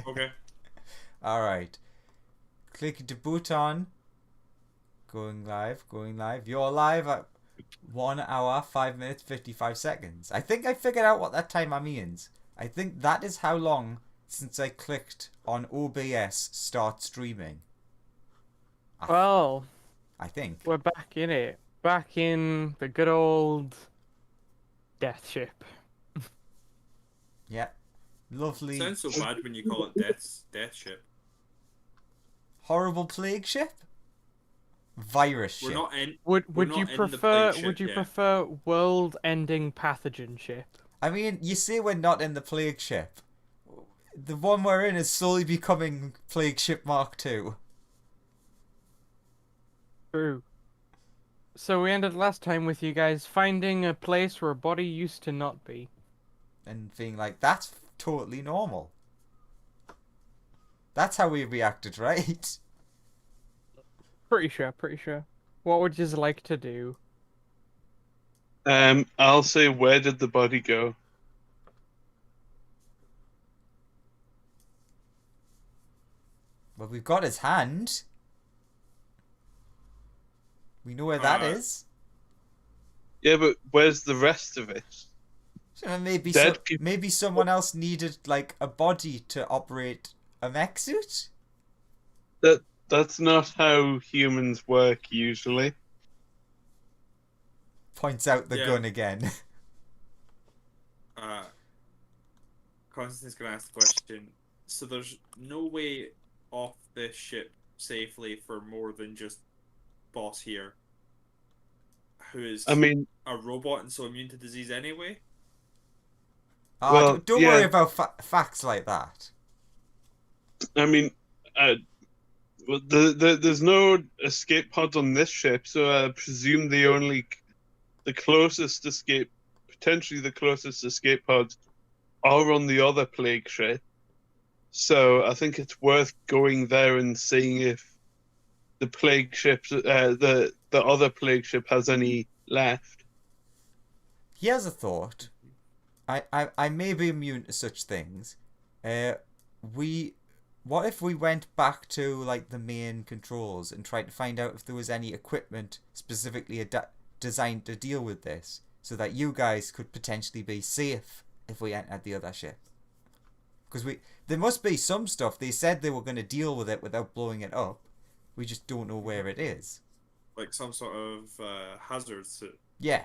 Okay. Alright. Click the button. Going live, going live. You're live at 1 hour, 5 minutes, 55 seconds. I think I figured out what that timer means. I think that is how long since I clicked on OBS start streaming. I, th- Well, I think. we're back in it. Back in the good old death ship. Yeah. Lovely, Sounds so bad when you call it death ship. horrible plague ship? Virus We're ship. not in. Would We're would you not in the plague prefer ship would you yet. prefer world-ending pathogen ship? I mean, you say we're not in the plague ship. The one we're in is slowly becoming plague ship Mark II. True. So we ended last time with you guys finding a place where a body used to not be. And being like, that's totally normal. That's how we reacted, right? Pretty sure, pretty sure. What would you like to do? I'll say, where did the body go? Well, we've got his hand. We know where that Uh, is. Yeah, but where's the rest of it? So Dead people. maybe someone else needed like a body to operate a mech suit. That's not how humans work usually. Points out the yeah. gun again. Uh, Constantine's gonna ask the question. So there's no way off this ship safely for more than just boss here, who I is mean, a robot and so immune to disease anyway. Ah, well, don't worry yeah. about facts like that. I mean, uh, well, there's no escape pod on this ship, so I presume the closest escape, potentially the closest escape pods, are on the other plague ship. So I think it's worth going there and seeing if the plague ship, the other plague ship, has any left. Here's a thought. I may be immune to such things. Uh, we, what if we went back to like the main controls and tried to find out if there was any equipment specifically designed to deal with this, so that you guys could potentially be safe if we entered the other ship? Because there must be some stuff they said they were going to deal with it without blowing it up. We just don't know where it is. Like some sort of hazard suit. Yeah,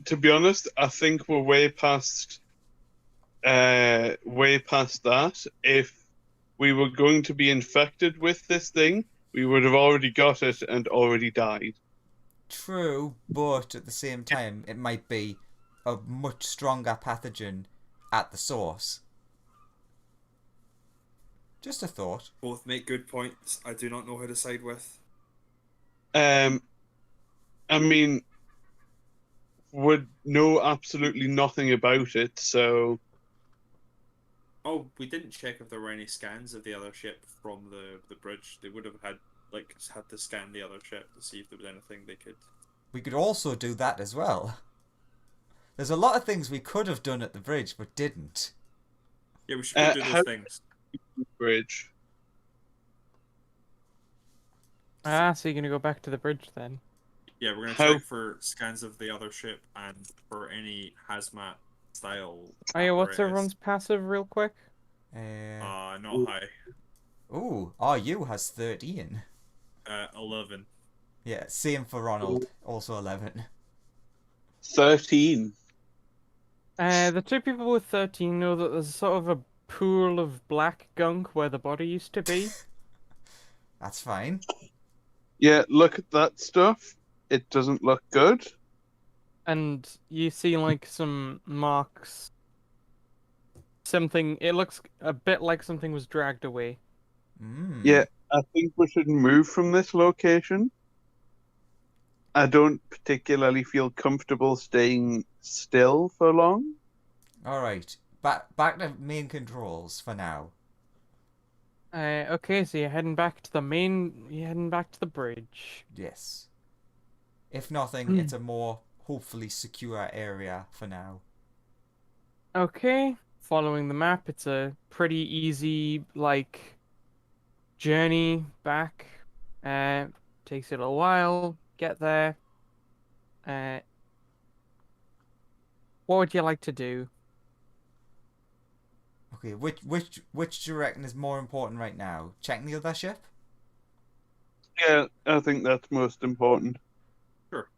To be honest, I think we're way past that. If we were going to be infected with this thing, we would have already got it and already died. true, but at the same time, it might be a much stronger pathogen at the source. Just a thought. Both make good points. I do not know how to side with. Um, I mean, would know absolutely nothing about it, so Oh, we didn't check if there were any scans of the other ship from the bridge. They would have had to scan the other ship to see if there was anything they could. We could also do that as well. There's a lot of things we could have done at the bridge but didn't. Yeah, we should go do those how things. bridge? Ah, so you're gonna go back to the bridge then? Yeah, we're gonna How check for scans of the other ship and for any hazmat style Oh yeah, what's apparatus. everyone's passive real quick? Not high. Ooh, RU has 13. 11. Yeah, same for Ronald. Also 11. 13? The two people with 13 know that there's sort of a pool of black gunk where the body used to be. That's fine. Yeah, look at that stuff. It doesn't look good. And you see like some marks. Something, it looks a bit like something was dragged away. Mmm. Yeah, I think we should move from this location. I don't particularly feel comfortable staying still for long. Alright. Back to main controls for now. Okay, so you're heading back to the bridge. Yes. If nothing, it's a more hopefully secure area for now. Okay, following the map. It's a pretty easy journey back. Takes it a while. Get there. Uh, what would you like to do? Okay, which do you reckon is more important right now? Checking the other ship? Yeah, I think that's most important. Sure.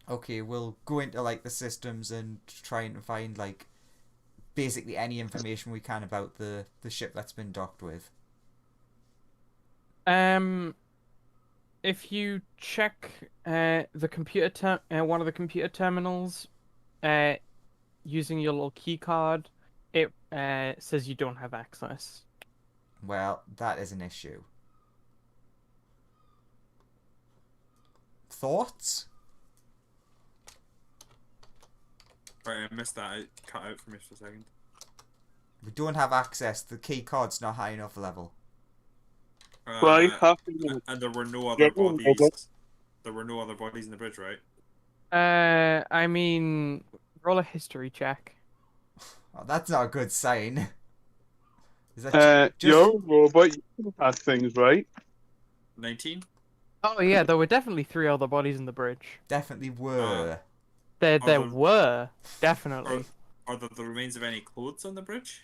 Okay, we'll go into like the systems and trying to find like basically any information we can about the ship that's been docked with. If you check the one of the computer terminals, uh, using your little key card, it says you don't have access. Well, that is an issue. Thoughts? Right, I missed that. It cut out for me for a second. We don't have access. The key card's not high enough level. Why have And there were no other General bodies. Robert. There were no other bodies in the bridge, right? I mean, roll a history check. Oh, that's not a good sign. Is that just you're a robot. You can have things, right? 19? Oh yeah, there were definitely 3 other bodies in the bridge. definitely were? There Other- were definitely. Are there the remains of any clothes on the bridge?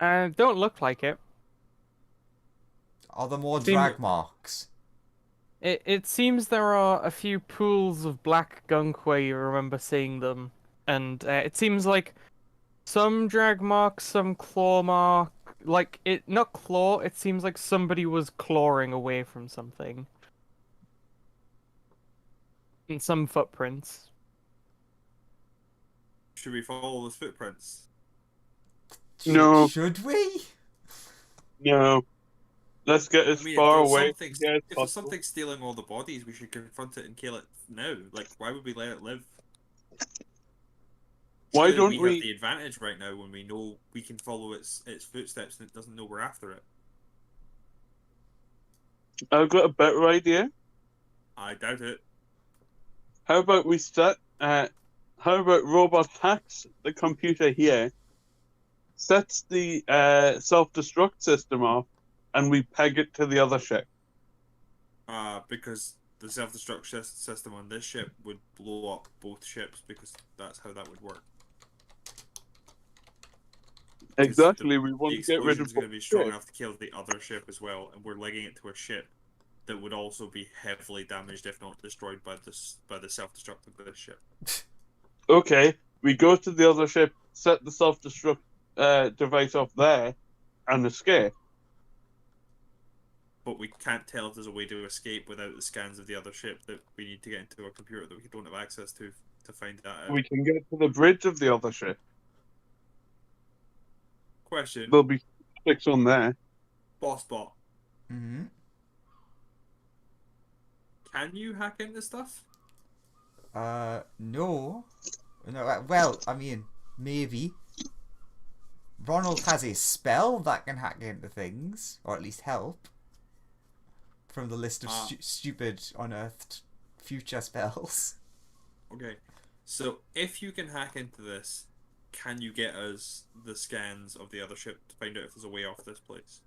Don't look like it. Are there more Seem- drag marks? It seems there are a few pools of black gunk where you remember seeing them, and it seems like some drag marks, some claw mark, like it not claw. It seems like somebody was clawing away from something, and some footprints. Should we follow those footprints? No. Should we? No. Let's get as I mean, far if away there's something, from here as if there's possible. something stealing all the bodies, we should confront it and kill it now. Like, why would we let it live? Why Surely don't we we? have the advantage right now when we know we can follow its footsteps and it doesn't know we're after it? I've got a better idea. I doubt it. How about we set? How about robot hacks the computer here, sets the self-destruct system off, and we peg it to the other ship. Because the self-destruct system on this ship would blow up both ships because that's how that would work. Exactly. We The want to get rid explosion's of going to both be strong ships. enough to kill the other ship as well, and we're linking it to a ship that would also be heavily damaged, if not destroyed, by the self-destruct of this ship. Okay, we go to the other ship, set the self-destruct device off there, and escape. But we can't tell if there's a way to escape without the scans of the other ship that we need to get into a computer that we don't have access to find that out. We can get to the bridge of the other ship. Question, There'll be six on there. boss bot, Mm-hmm. can you hack into stuff? No. No, well, I mean, maybe. Ronald has a spell that can hack into things, or at least help. From the list of stupid, unearthed future spells. Okay, so if you can hack into this, can you get us the scans of the other ship to find out if there's a way off this place?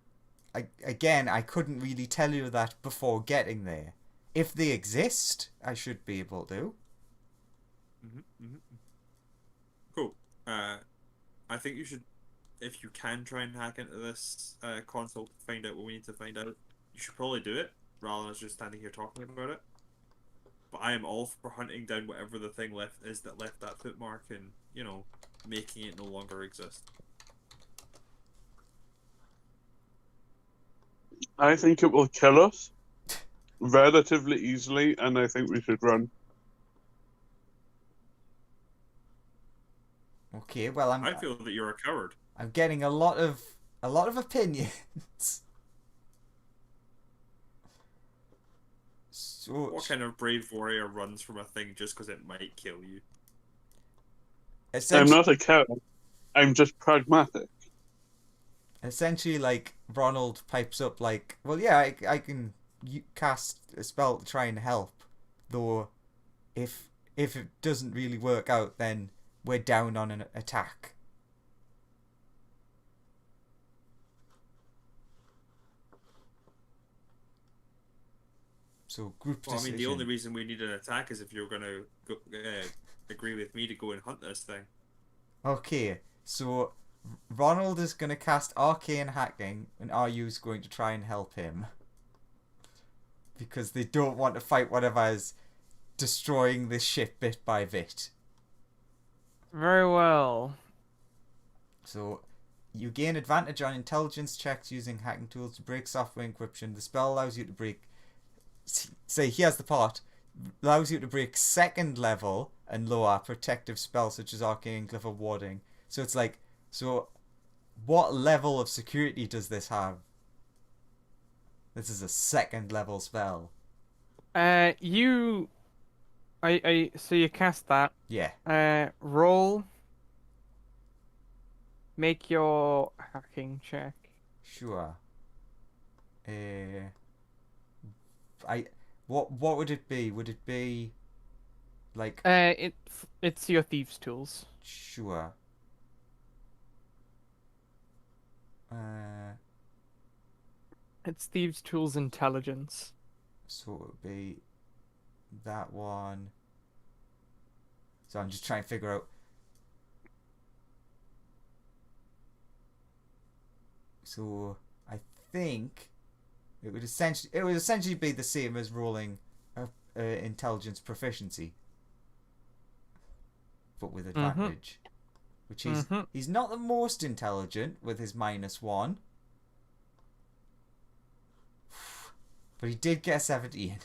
I couldn't really tell you that before getting there. If they exist, I should be able to. Cool. I think you should, if you can try and hack into this console to find out what we need to find out, you should probably do it rather than us just standing here talking about it. But I am all for hunting down whatever the thing left that footmark and, you know, making it no longer exist. I think it will kill us relatively easily, and I think we should run. Okay, well, I feel that you're a coward. I'm getting a lot of opinions. So, What kind of brave warrior runs from a thing just because it might kill you? I'm not a coward. I'm just pragmatic. Essentially, like, Ronald pipes up like, well, yeah, I can cast a spell to try and help, though if it doesn't really work out, then we're down on an attack. So group Well, I decision. mean, the only reason we need an attack is if you're going to agree with me to go and hunt this thing. Okay, so Ronald is going to cast Arcane Hacking, and RU's going to try and help him. Because they don't want to fight whatever is destroying this ship bit by bit. Very well. So, you gain advantage on intelligence checks using hacking tools to break software encryption. The spell allows you to break... Say, here's the part. Allows you to break second level and lower protective spells such as Arcane Glyph of Warding. So it's like... So, what level of security does this have? This is a second level spell. So you cast that. Yeah. Roll. Make your hacking check. Sure. What would it be? Would it be like It's your thieves' tools. sure. It's thieves' tools intelligence. So it would be that one. So I'm just trying to figure out. So I think it would essentially be the same as rolling intelligence proficiency, but with advantage. Which he's not the most intelligent with his -1, but he did get a 17.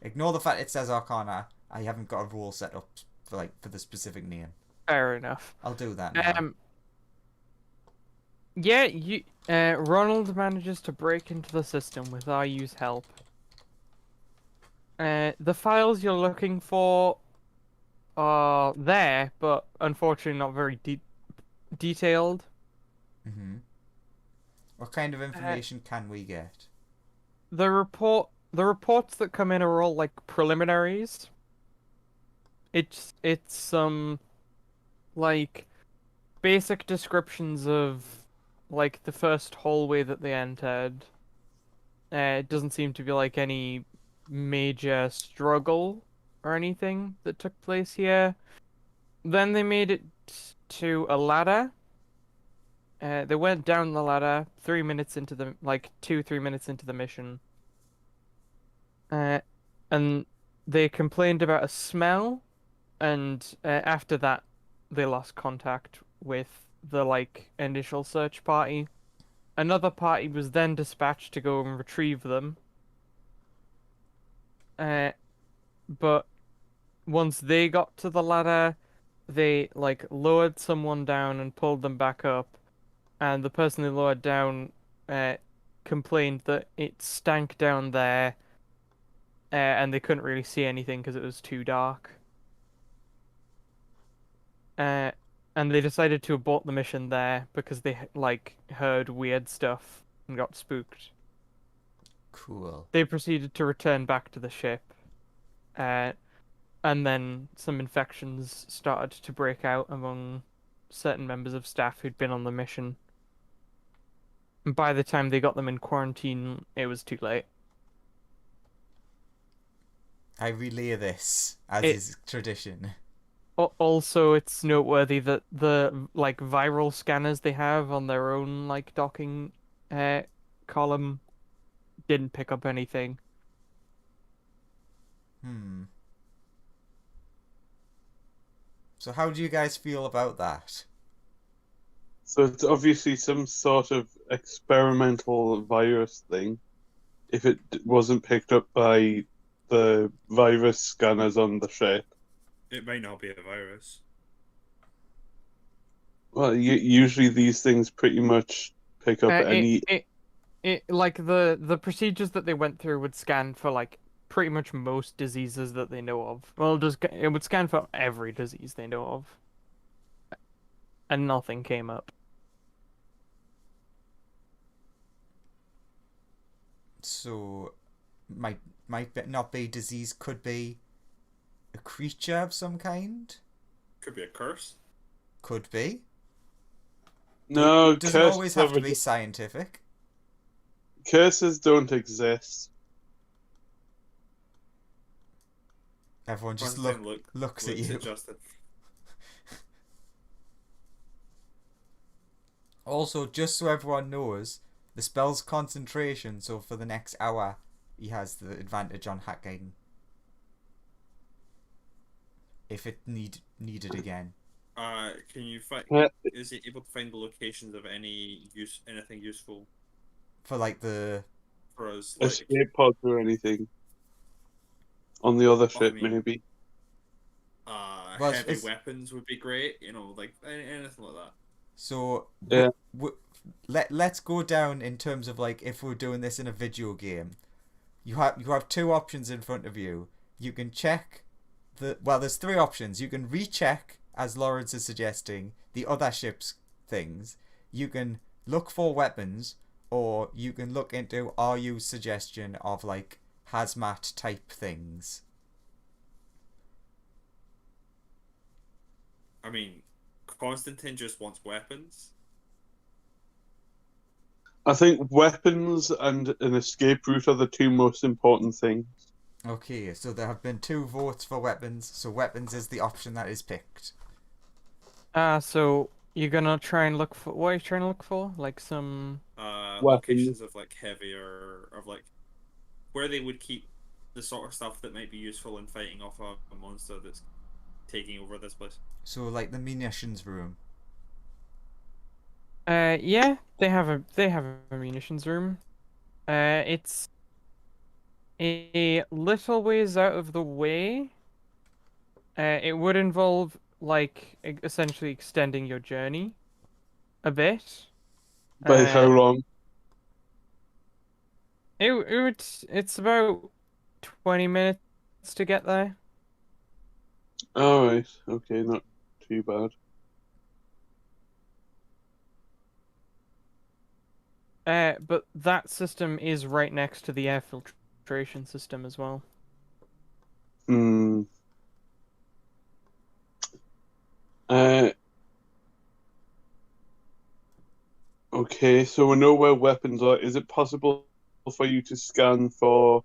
Ignore the fact it says Arcana. I haven't got a rule set up for the specific name. Fair enough. I'll do that now. Yeah, Ronald manages to break into the system with RU's help. The files you're looking for are there, but unfortunately not very detailed. What kind of information can we get? The reports that come in are all like preliminaries. It's some like basic descriptions of like the first hallway that they entered. It doesn't seem to be like any major struggle or anything that took place here. Then they made it to a ladder. They went down the ladder 3 minutes into the 2-3 minutes into the mission. And they complained about a smell, and after that they lost contact with the initial search party. Another party was then dispatched to go and retrieve them. But once they got to the ladder, they lowered someone down and pulled them back up, and the person they lowered down complained that it stank down there, and they couldn't really see anything because it was too dark. And they decided to abort the mission there because they heard weird stuff and got spooked. Cool. They proceeded to return back to the ship, and then some infections started to break out among certain members of staff who'd been on the mission. And by the time they got them in quarantine, it was too late. I relay this, as is tradition. Also, it's noteworthy that the viral scanners they have on their own docking column didn't pick up anything. So how do you guys feel about that? So it's obviously some sort of experimental virus thing. If it wasn't picked up by the virus scanners on the ship. It might not be a virus. Well, usually these things pretty much pick up any. The procedures that they went through would scan for pretty much most diseases that they know of. Well, it would scan for every disease they know of, and nothing came up. So, might not be disease, could be a creature of some kind? Could be a curse. Could be. No, doesn't always have to be scientific. Curses don't exist. Everyone just Constantine looks at looks you. at Justin. Also, just so everyone knows, the spell's concentration, so for the next hour, he has the advantage on hacking. If it needed again. Can you find? Is he able to find the locations of anything useful For like the... for us? Like, escape pods or anything on the other I ship, mean, maybe. Well, heavy it's... weapons would be great. You know, like anything like that. So, Yeah. let's go down in terms of like if we're doing this in a video game. You have two options in front of you. You can check there's three options. You can recheck, as Lawrence is suggesting, the other ship's things. You can look for weapons, or you can look into RU's suggestion of like hazmat type things. I mean, Constantine just wants weapons. I think weapons and an escape route are the two most important things. Okay, so there have been 2 votes for weapons, so weapons is the option that is picked. So you're gonna try and look for what are you trying to look for? Like some Locations of like heavier of like where they would keep the sort of stuff that might be useful in fighting off a monster that's taking over this place. So like the munitions room. yeah, they have a munitions room. It's a little ways out of the way. It would involve like essentially extending your journey a bit. By how long? It's about 20 minutes to get there. Alright, okay, not too bad. But that system is right next to the air filtration system as well. Hmm. Okay, so we know where weapons are. Is it possible for you to scan for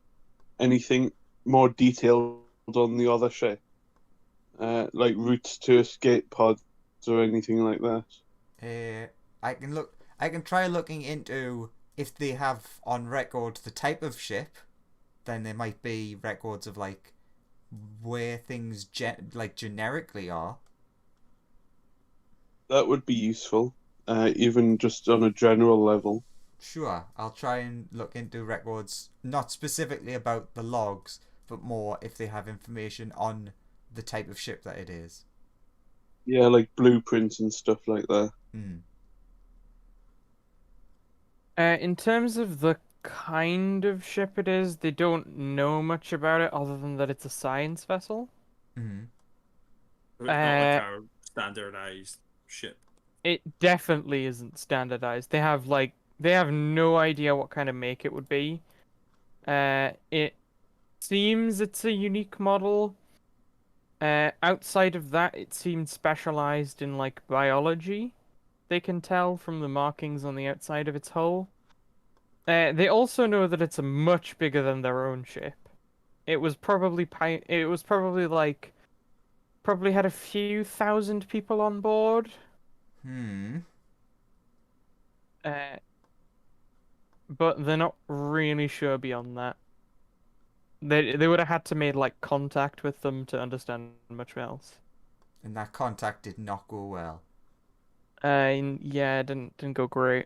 anything more detailed on the other ship? Like routes to escape pods or anything like that? I can try looking into if they have on record the type of ship. Then there might be records of like where things generically are. That would be useful, even just on a general level. Sure, I'll try and look into records, not specifically about the logs, but more if they have information on the type of ship that it is. Yeah, like blueprints and stuff like that. Hmm. In terms of the kind of ship it is, they don't know much about it other than that it's a science vessel. Hmm. But not like our standardized ship. It definitely isn't standardized. They have no idea what kind of make it would be. It seems it's a unique model. Outside of that, it seems specialized in like biology. They can tell from the markings on the outside of its hull. They also know that it's much bigger than their own ship. It was probably like probably had a few thousand people on board. Hmm. Uh, but they're not really sure beyond that. They would have had to made like contact with them to understand much else. And that contact did not go well. Yeah, it didn't go great.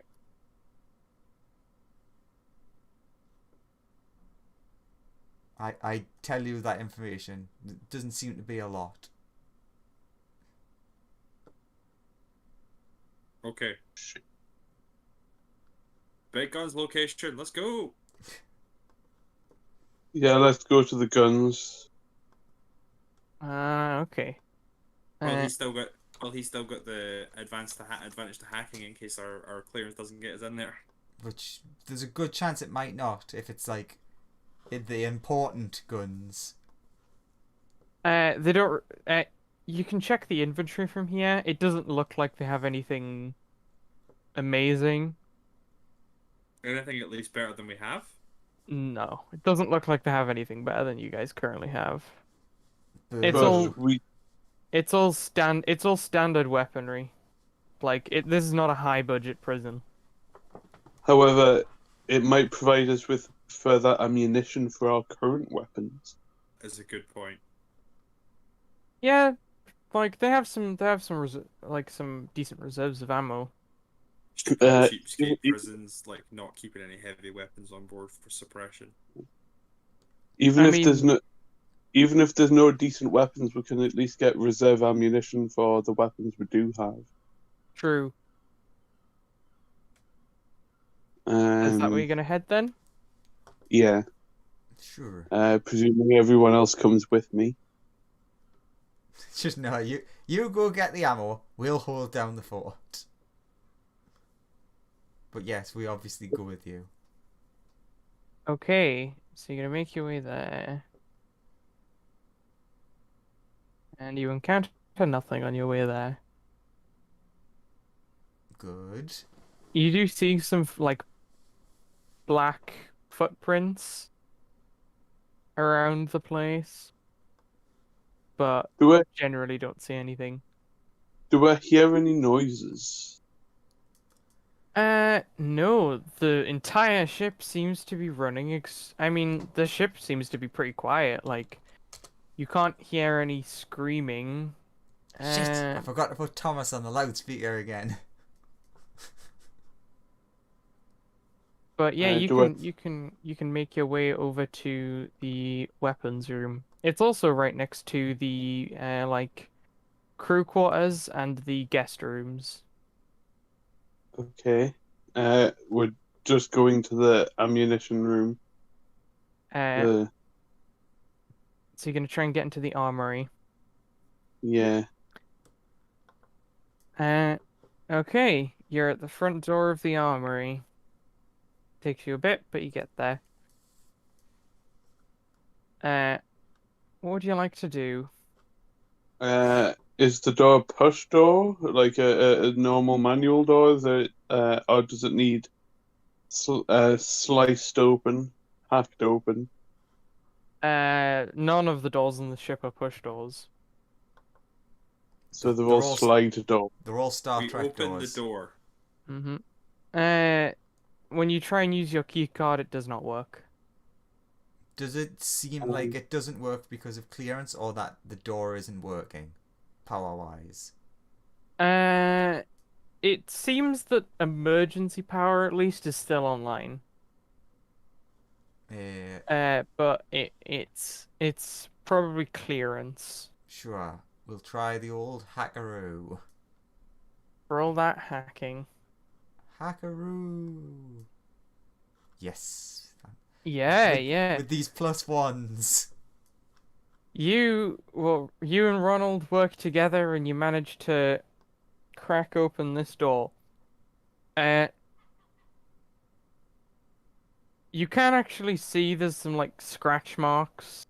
I tell you that information. It doesn't seem to be a lot. Okay. Big guns location. Let's go. Yeah, let's go to the guns. Okay. Well, he's still got. Well, he's still got the advantage to hacking in case our clearance doesn't get us in there. Which there's a good chance it might not if it's like the important guns. They don't. You can check the inventory from here. It doesn't look like they have anything amazing. Anything at least better than we have? No, it doesn't look like they have anything better than you guys currently have. It's but all we it's all standard weaponry. Like this is not a high budget prison. However, it might provide us with further ammunition for our current weapons. Is a good point. Yeah, like like some decent reserves of ammo. Just call Uh, cheapskate e- prisons like not keeping any heavy weapons on board for suppression. Even I if there's mean, no decent weapons, we can at least get reserve ammunition for the weapons we do have. true. Is that where you're gonna head then? Yeah. Sure. Presumably everyone else comes with me. Just no, you go get the ammo. We'll hold down the fort. But yes, we obviously go with you. Okay, so you're gonna make your way there. And you encounter nothing on your way there. Good. You do see some like black footprints around the place, but Do I generally don't see anything. hear any noises? No, the entire ship seems to be running I mean, the ship seems to be pretty quiet, like you can't hear any screaming. Shit! I forgot to put Thomas on the loudspeaker again. But yeah, Do I you can make your way over to the weapons room. It's also right next to the like crew quarters and the guest rooms. Okay. We're just going to the ammunition room. Uh, The so you're gonna try and get into the armory. yeah. Okay, you're at the front door of the armory. Takes you a bit, but you get there. What would you like to do? Is the door a push door like a normal manual door? Is it or does it need sliced open, hacked open? None of the doors on the ship are push doors. So they're They're all all slide door. They're all Star We Trek open doors. the door. Mm-hmm. When you try and use your key card, it does not work. Does it seem like it doesn't work because of clearance, or that the door isn't working, power-wise? It seems that emergency power at least is still online. But it's probably clearance. Sure. We'll try the old hackaroo. Roll that hacking. Hackaroo. Yes. Yeah, with, yeah. With these +1s. You and Ronald work together and you manage to crack open this door. You can actually see there's some like scratch marks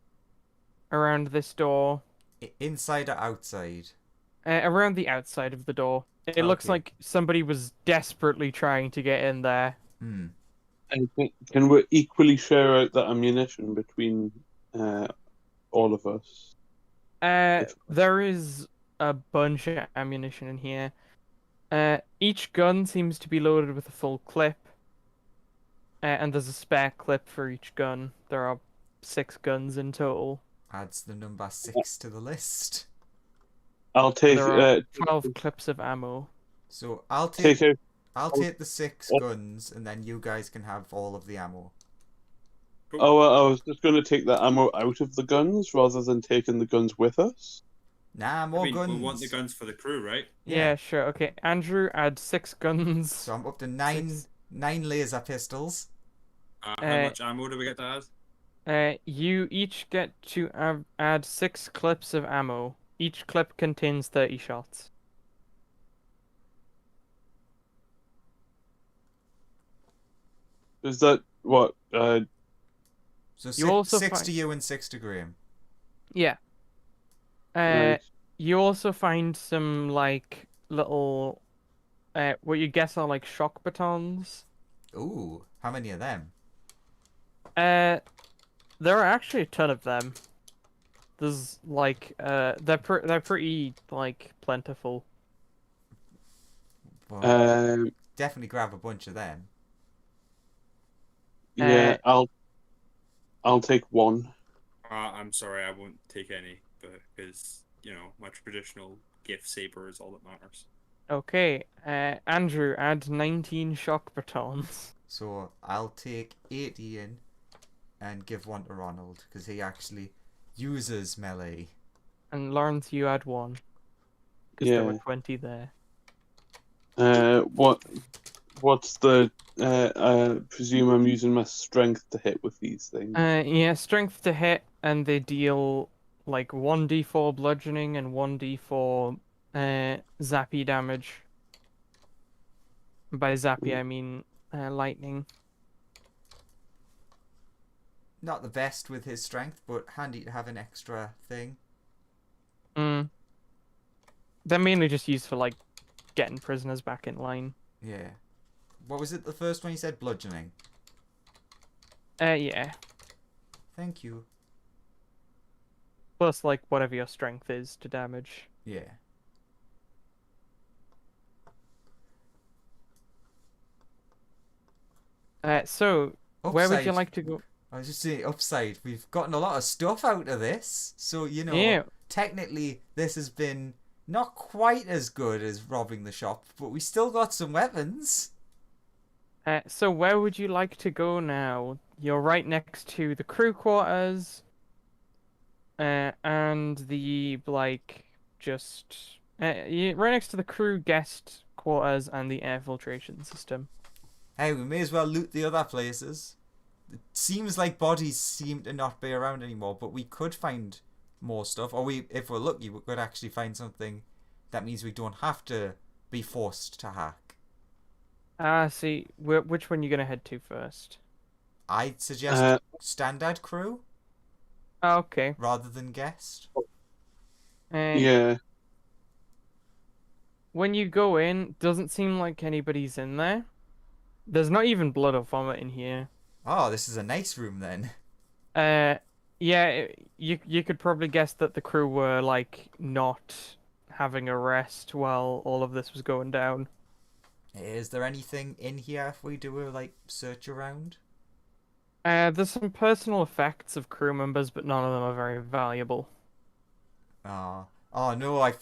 around this door. Inside or outside? Around the outside of the door. It looks Okay. like somebody was desperately trying to get in there. Hmm. And can we equally share out the ammunition between all of us? There is a bunch of ammunition in here. Each gun seems to be loaded with a full clip. And there's a spare clip for each gun. There are 6 guns in total. Adds the number 6 to the list. I'll take There are 12 clips of ammo. So I'll take take out. I'll take the 6 guns, and then you guys can have all of the ammo. Oh, I was just going to take the ammo out of the guns rather than taking the guns with us. Nah, I more mean, guns. we want the guns for the crew, right? Yeah, sure. Okay, Andrew, add 6 guns. So I'm up to 9 laser pistols. How much ammo do we get to add? You each get to add 6 clips of ammo. Each clip contains 30 shots. Is that what? So You also 6 to you and 6 to Graham. Yeah. Right. You also find some like little, what you guess are like shock batons. Ooh, how many of them? There are actually a ton of them. There's like they're pretty like plentiful. Well, definitely grab a bunch of them. Yeah, I'll take one. I'm sorry, I won't take any, because my traditional gift saber is all that matters. Okay, Andrew, add 19 shock batons. So I'll take 18 and give one to Ronald because he actually uses melee. And Lawrence, you add 1. Because there were Yeah. 20 there. What's the? I presume I'm using my strength to hit with these things. Yeah, strength to hit, and they deal like 1d4 bludgeoning and 1d4 zappy damage. By zappy, I mean lightning. Not the best with his strength, but handy to have an extra thing. They're mainly just used for like getting prisoners back in line. Yeah. What was it? The first one you said bludgeoning. Yeah. Thank you. Plus, like whatever your strength is to damage. Yeah. So where would you like to go? I was just saying, upside. We've gotten a lot of stuff out of this, so Yeah. technically this has been not quite as good as robbing the shop, but we still got some weapons. So where would you like to go now? You're right next to the crew quarters, and the you're right next to the crew guest quarters and the air filtration system. Hey, we may as well loot the other places. It seems like bodies seem to not be around anymore, but we could find more stuff, or if we're lucky, we could actually find something that means we don't have to be forced to hack. See, which one you gonna head to first? I'd suggest standard crew Okay. rather than guest. Yeah. When you go in, doesn't seem like anybody's in there. There's not even blood or vomit in here. Oh, this is a nice room then. Yeah, you could probably guess that the crew were like not having a rest while all of this was going down. Is there anything in here if we do a search around? There's some personal effects of crew members, but none of them are very valuable. Oh no, I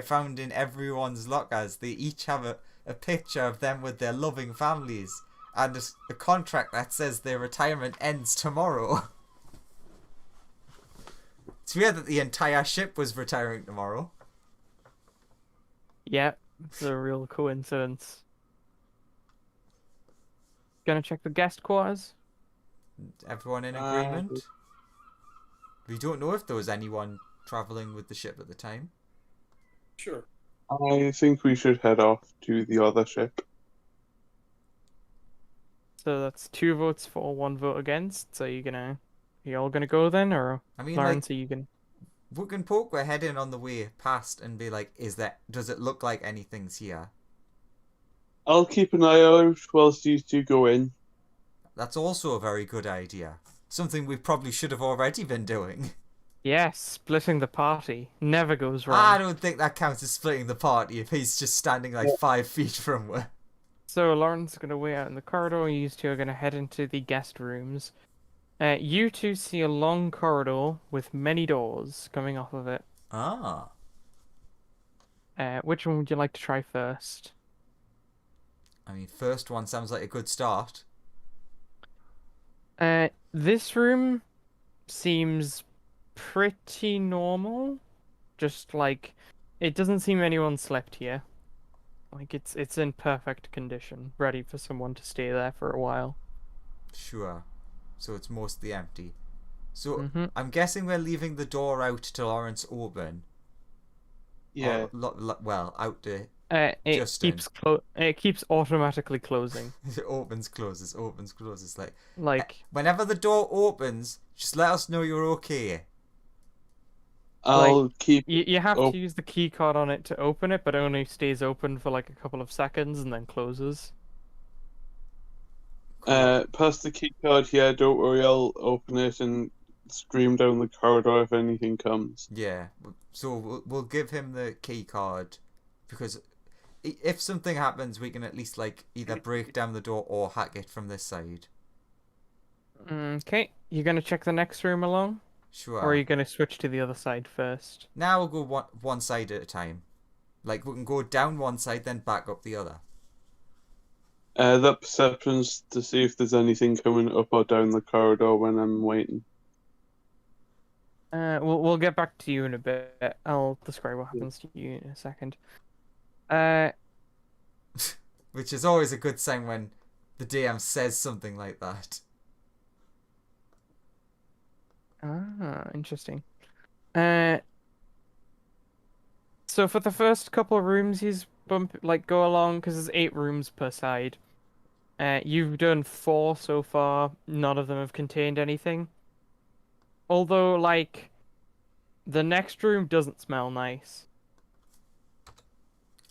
found in everyone's lockers they each have a picture of them with their loving families and a contract that says their retirement ends tomorrow. It's weird that the entire ship was retiring tomorrow. Yeah, it's a real coincidence. Gonna check the guest quarters? Everyone in agreement? We don't know if there was anyone travelling with the ship at the time. Sure. I think we should head off to the other ship. So that's 2 votes for, 1 vote against. So you all gonna go then, or I mean, Lawrence, are you gonna? Book and Poke were heading on the way past and be like, does it look like anything's here? I'll keep an eye out whilst these two go in. That's also a very good idea. Something we probably should have already been doing. Yes, splitting the party never goes wrong. I don't think that counts as splitting the party if he's just standing 5 feet from where. So Lawrence is gonna wait out in the corridor. You two are gonna head into the guest rooms. You two see a long corridor with many doors coming off of it. Ah. Which one would you like to try first? I mean, first one sounds like a good start. This room seems pretty normal. Just it doesn't seem anyone slept here. It's in perfect condition, ready for someone to stay there for a while. Sure. So it's mostly empty. So I'm guessing we're leaving the door out to Lawrence open. Yeah. Well, out to It keeps automatically closing. it opens, closes, opens, closes. Whenever the door opens, just let us know you're okay. I'll keep. You have to use the key card on it to open it, but it only stays open for a couple of seconds and then closes. Pass the key card here. Don't worry, I'll open it and stream down the corridor if anything comes. Yeah. So we'll give him the key card because if something happens, we can at least like either break down the door or hack it from this side. Okay, you gonna check the next room along, Sure. or are you gonna switch to the other side first? Now we'll go one side at a time. Like we can go down one side, then back up the other. That perceptions to see if there's anything coming up or down the corridor when I'm waiting. We'll get back to you in a bit. I'll describe what happens to you in a second. Which is always a good sign when the DM says something like that. Interesting. So for the first couple of rooms, he's go along because there's 8 rooms per side. You've done 4 so far. None of them have contained anything. Although, like, the next room doesn't smell nice.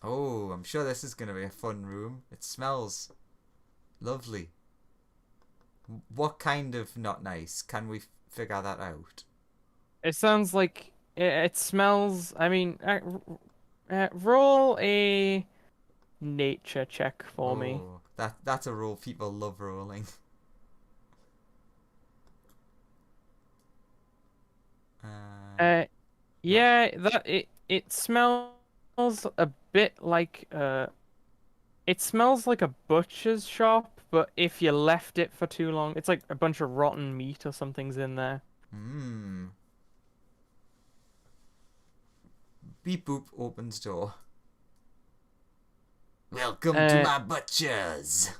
Oh, I'm sure this is going to be a fun room. It smells lovely. What kind of not nice? Can we figure that out? It sounds like it smells. I mean, roll a nature check for me. That's a roll people love rolling. Yeah, it smells a bit like it smells like a butcher's shop, but if you left it for too long, it's like a bunch of rotten meat or something's in there. Beep boop opens door. Welcome to my butchers.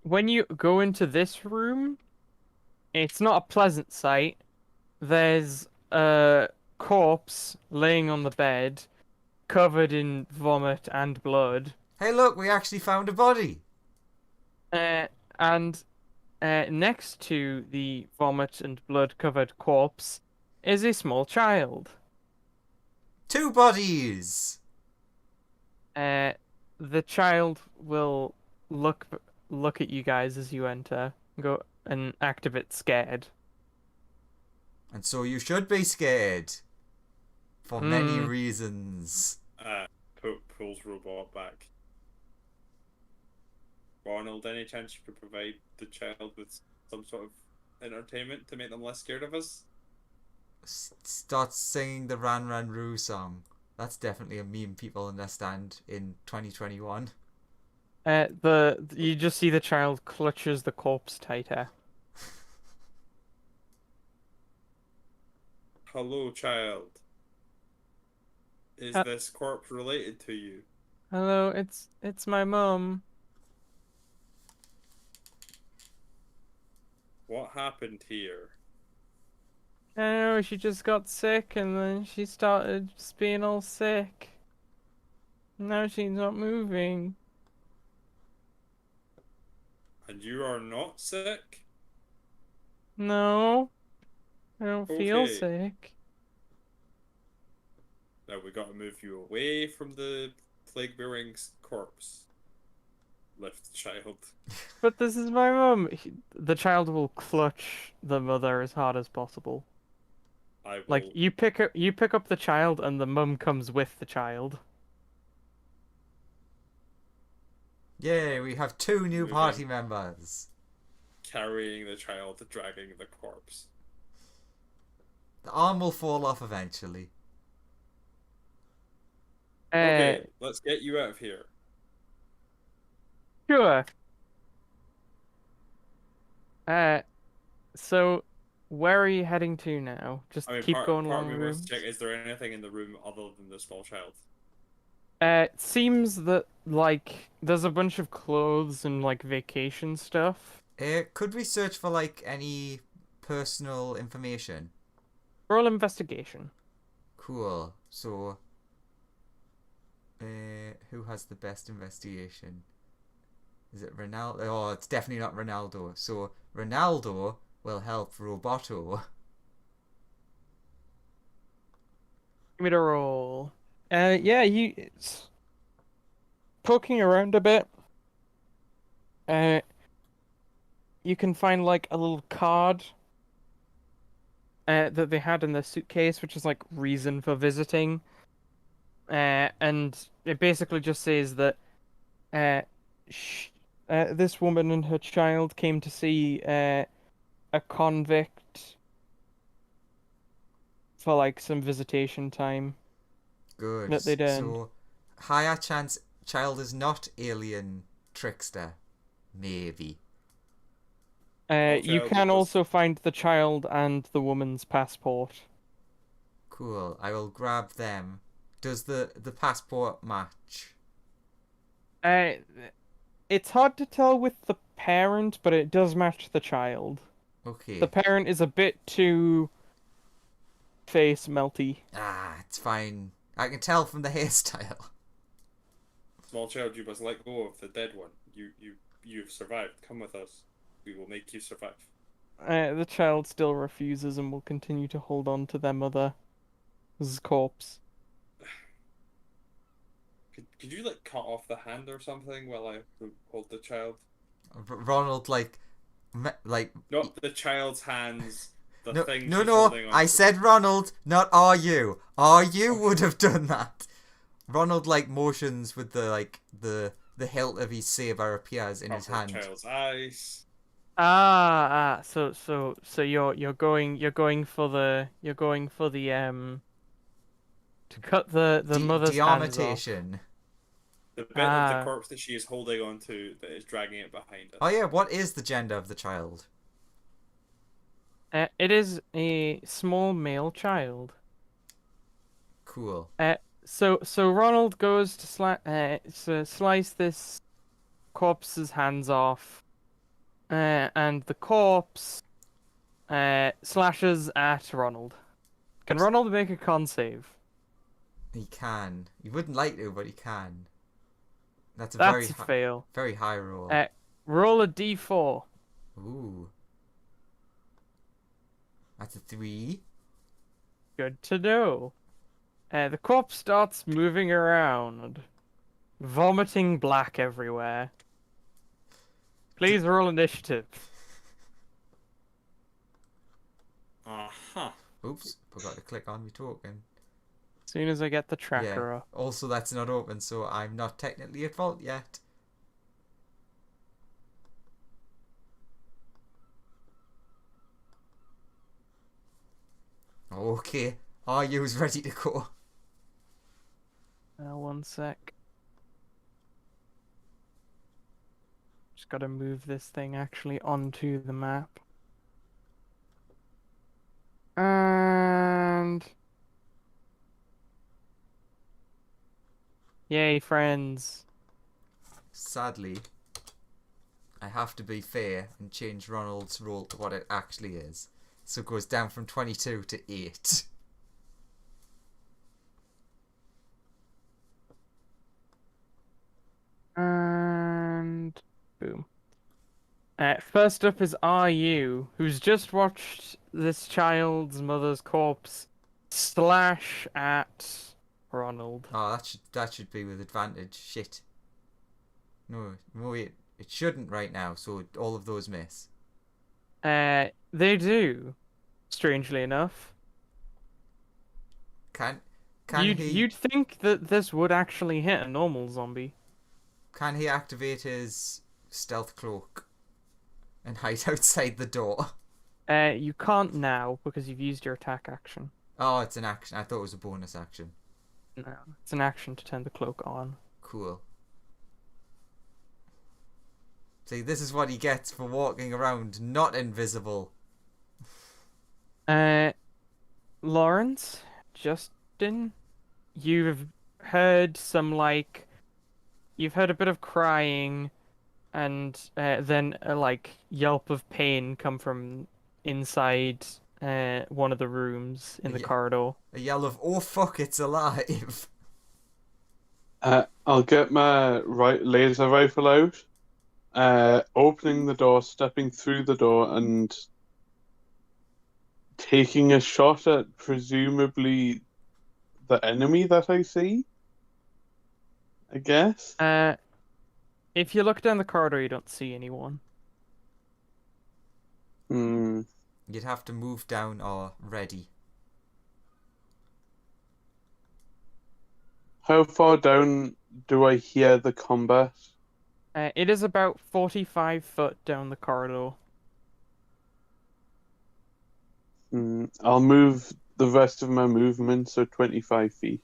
When you go into this room, it's not a pleasant sight. There's a corpse laying on the bed, covered in vomit and blood. Hey, look, we actually found a body. And next to the vomit and blood-covered corpse is a small child. 2 bodies. The child will look at you guys as you enter, go and act a bit scared. And so you should be scared. For many reasons. Pulls robot back. Ronald, any chance you could provide the child with some sort of entertainment to make them less scared of us? Start singing the Ran Ran Roo song. That's definitely a meme people understand in 2021. You just see the child clutches the corpse tighter. Hello, child. Is this corpse related to you? Hello, it's my mum. What happened here? I know, she just got sick and then she started just being all sick. Now she's not moving. And you are not sick? No, I don't feel Okay. sick. Now we gotta move you away from the plague-bearing corpse. Lift the child. But this is my mum. The child will clutch the mother as hard as possible. I will... Like you pick up the child and the mum comes with the child. Yay, we have 2 new party members. Carrying the child, dragging the corpse. The arm will fall off eventually. Okay, let's get you out of here. Sure. So where are you heading to now? Just keep going along the room. Check, is there anything in the room other than the small child? It seems that like there's a bunch of clothes and like vacation stuff. Could we search for like any personal information? Roll investigation. Cool. So, who has the best investigation? Is it Ronaldo? Oh, it's definitely not Ronaldo. So Ronaldo will help Roboto. Give me the roll. Yeah, it's poking around a bit. you can find like a little card that they had in their suitcase, which is like reason for visiting. And it basically just says that uh, sh this woman and her child came to see a convict for like some visitation time Good. that they'd earned. So, higher chance child is not alien trickster. Maybe. You child can was- also find the child and the woman's passport. Cool. I will grab them. Does the passport match? Uh, it's hard to tell with the parent, but it does match the child. Okay. The parent is a bit too face melty. Ah, it's fine. I can tell from the hairstyle. Small child, you must let go of the dead one. You've survived. Come with us. We will make you survive. The child still refuses and will continue to hold on to their mother's corpse. Could you like cut off the hand or something while I hold the child? Ronald, like. Not the child's hands. The No, thing no, she's no. holding on I to. said Ronald, not are you. Are you would have done that. Ronald like motions with the hilt of his saber appears in his Cover hand. child's eyes. So you're going for the to cut the mother's hands off. Dearmitation. The bit of the Ah. corpse that she is holding onto that is dragging it behind us. Oh yeah, what is the gender of the child? It is a small male child. Cool. So Ronald goes to slice this corpse's hands off, and the corpse slashes at Ronald. Can Ronald make a con save? He can. He wouldn't like to, but he can. That's a That's a fail. very high roll. Roll a d4. Ooh. That's a 3. Good to know. The corpse starts moving around, vomiting black everywhere. Please roll initiative. Uh-huh. Oops, forgot to click on me token. As soon as I get the tracker Yeah. up. Also, that's not open, so I'm not technically at fault yet. Okay. Are you ready to go? One sec. Just gotta move this thing actually onto the map. And... Yay, friends. Sadly, I have to be fair and change Ronald's roll to what it actually is. So it goes down from 22 to 8. And... Boom. First up is RU, who's just watched this child's mother's corpse slash at Ronald. Oh, that should be with advantage. Shit. No, wait. It shouldn't right now, so all of those miss. They do, strangely enough. Can You'd think that this would actually hit a normal zombie. Can he activate his stealth cloak and hide outside the door? You can't now because you've used your attack action. Oh, it's an action. I thought it was a bonus action. No, it's an action to turn the cloak on. Cool. See, this is what he gets for walking around not invisible. Lawrence, Justin, you've heard you've heard a bit of crying, and then a yelp of pain come from inside one of the rooms in the corridor. A yell of, oh fuck, it's alive. I'll get my laser rifle out, opening the door, stepping through the door, and taking a shot at presumably the enemy that I see. I guess. If you look down the corridor, you don't see anyone. Hmm. You'd have to move down or ready. How far down do I hear the combat? It is about 45 foot down the corridor. I'll move the rest of my movement, so 25 feet.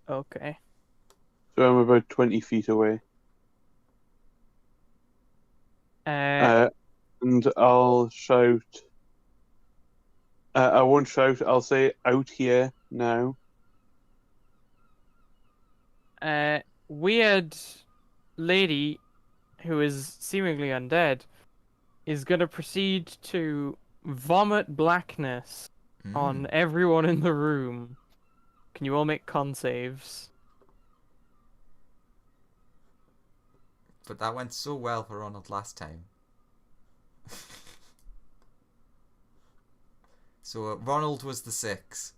Okay. So I'm about 20 feet away. Uh, And I'll shout. I won't shout, I'll say out here now. Weird lady who is seemingly undead is gonna proceed to vomit blackness on everyone in the room. Can you all make con saves? But that went so well for Ronald last time. So Ronald was the 6.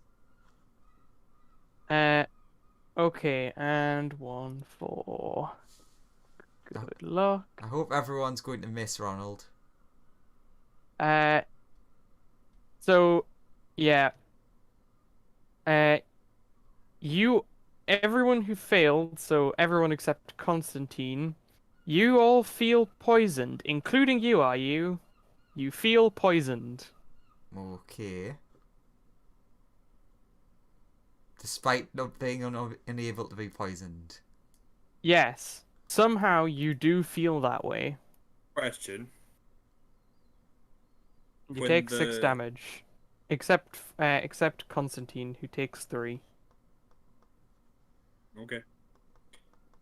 Okay, and 1 4. Good luck. I hope everyone's going to miss Ronald. So, yeah. Everyone who failed, so everyone except Constantine, you all feel poisoned, including you, are you? You feel poisoned. Okay. Despite not being unable to be poisoned. Yes, somehow you do feel that way. Question. You When take 6 the- damage, except Constantine, who takes 3. Okay.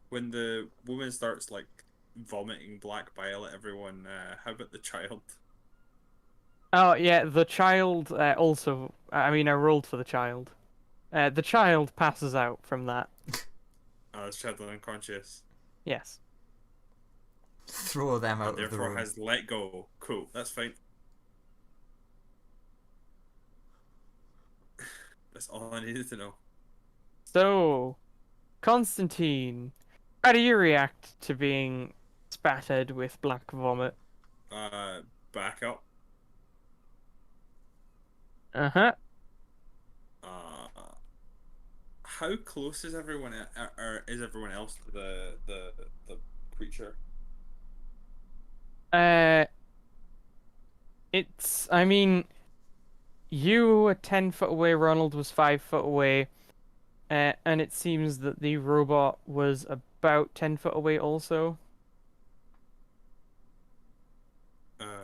When the woman starts like vomiting black bile at everyone, how about the child? Oh yeah, the child also. I mean, I rolled for the child. The child passes out from that. This child is unconscious Yes. Throw them out and of the therefore room. has let go. Cool, that's fine. That's all I needed to know. So, Constantine, how do you react to being spattered with black vomit? Back up. Uh-huh. How close is everyone? Or is everyone else to the creature? I mean, you were 10 foot away, Ronald was 5 foot away, and it seems that the robot was about 10 foot away also.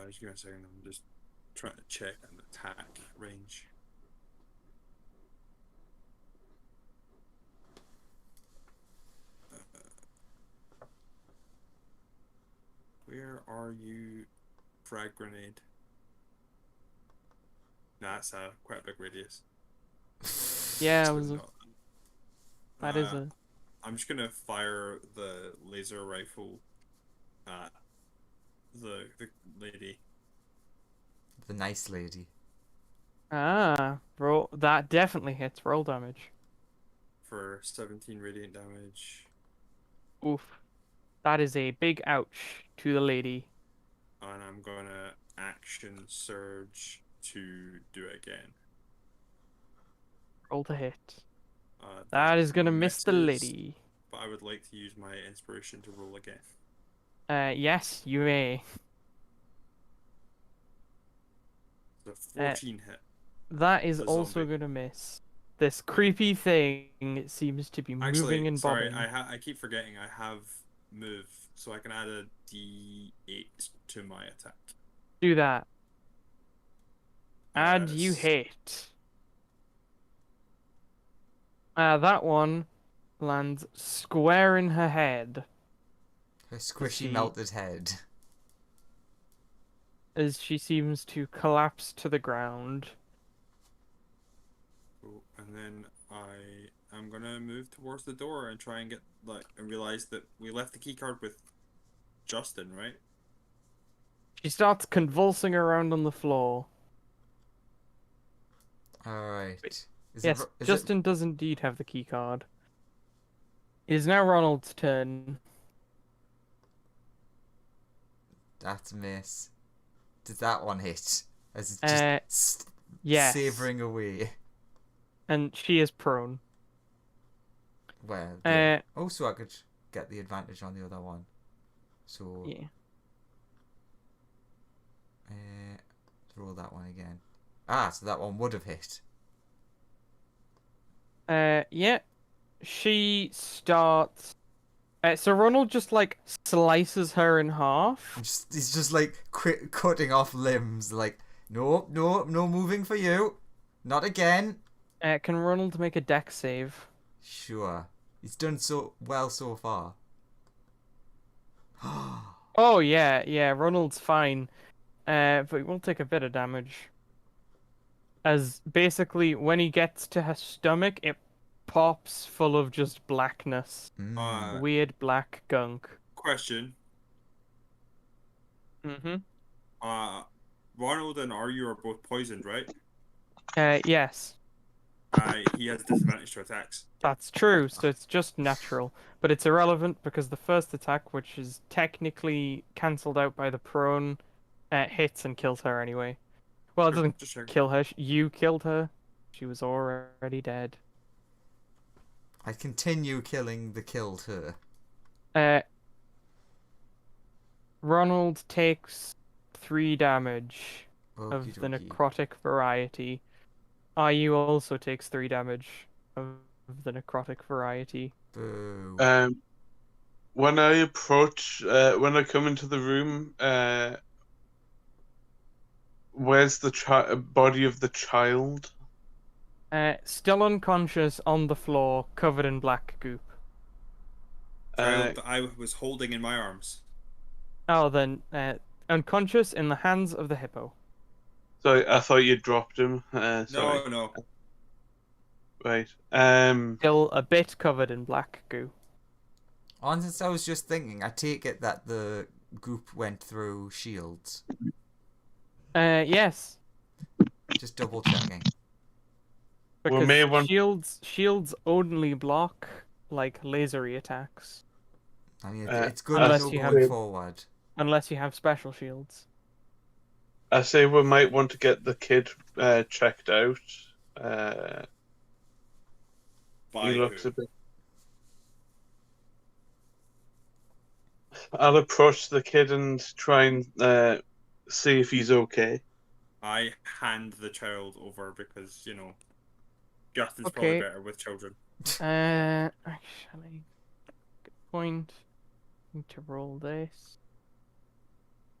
Just give me a second. I'm just trying to check an attack range. Where are you, frag grenade? Nah, that's quite a big radius. Yeah, So that is a... I'm just gonna fire the laser rifle at the lady. The nice lady. Roll. That definitely hits. Roll damage. For 17 radiant damage. Oof. That is a big ouch to the lady. And I'm gonna action surge to do it again. Roll to hit. That That is gonna miss the misses, lady. But I would like to use my inspiration to roll again. Yes, you may. So 14 hit. That is The also zombie. gonna miss. This creepy thing seems to be moving and sorry, bobbing. I keep forgetting I have move, so I can add a D8 to my attack. Do that. And you Yes. hit. That one lands square in her head. Her squishy She- melted head. As she seems to collapse to the ground. Cool. And then I am gonna move towards the door and try and get and realize that we left the keycard with Justin, right? She starts convulsing around on the floor. Alright. Yes, Justin does indeed have the key card. It is now Ronald's turn. That's a miss. Does that one hit? As it's just Yes. savouring away. And she is prone. Well, yeah. Also, I could get the advantage on the other one. So, Yeah. roll that one again. So that one would have hit. Yeah. She starts. So Ronald just like slices her in half. He's just like cutting off limbs. Like, no moving for you. Not again. Can Ronald make a dex save? Sure. He's done so well so far. Oh yeah. Ronald's fine. But he will take a bit of damage. As basically when he gets to her stomach, it pops full of just blackness. Weird black gunk. Question. Mm-hmm. Ronald and Aryu are both poisoned, right? Yes. He has disadvantage to attacks. That's true, so it's just natural. But it's irrelevant because the first attack, which is technically cancelled out by the prone, hits and kills her anyway. Well, it doesn't Just checking. kill her. You killed her. She was already dead. I continue killing the killed her. Ronald takes 3 damage of Okie the dokie. necrotic variety. Ayu also takes 3 damage of the necrotic variety. Boo. When I approach, when I come into the room, where's the body of the child? Still unconscious on the floor, covered in black goop. Child that I was holding in my arms. Oh, then unconscious in the hands of the hippo. Sorry, I thought you dropped him. Sorry. No. Right. Still a bit covered in black goo. Since I was just thinking, I take it that the goop went through shields. Yes. Just double checking. Because may want- shields only block like lasery attacks. I mean, it's good Unless to know you going have- forward. Unless you have special shields. I say we might want to get the kid checked out. By He looks who? a bit. I'll approach the kid and try and see if he's okay. I hand the child over because, Justin's Okay. probably better with children. Actually, good point. Need to roll this.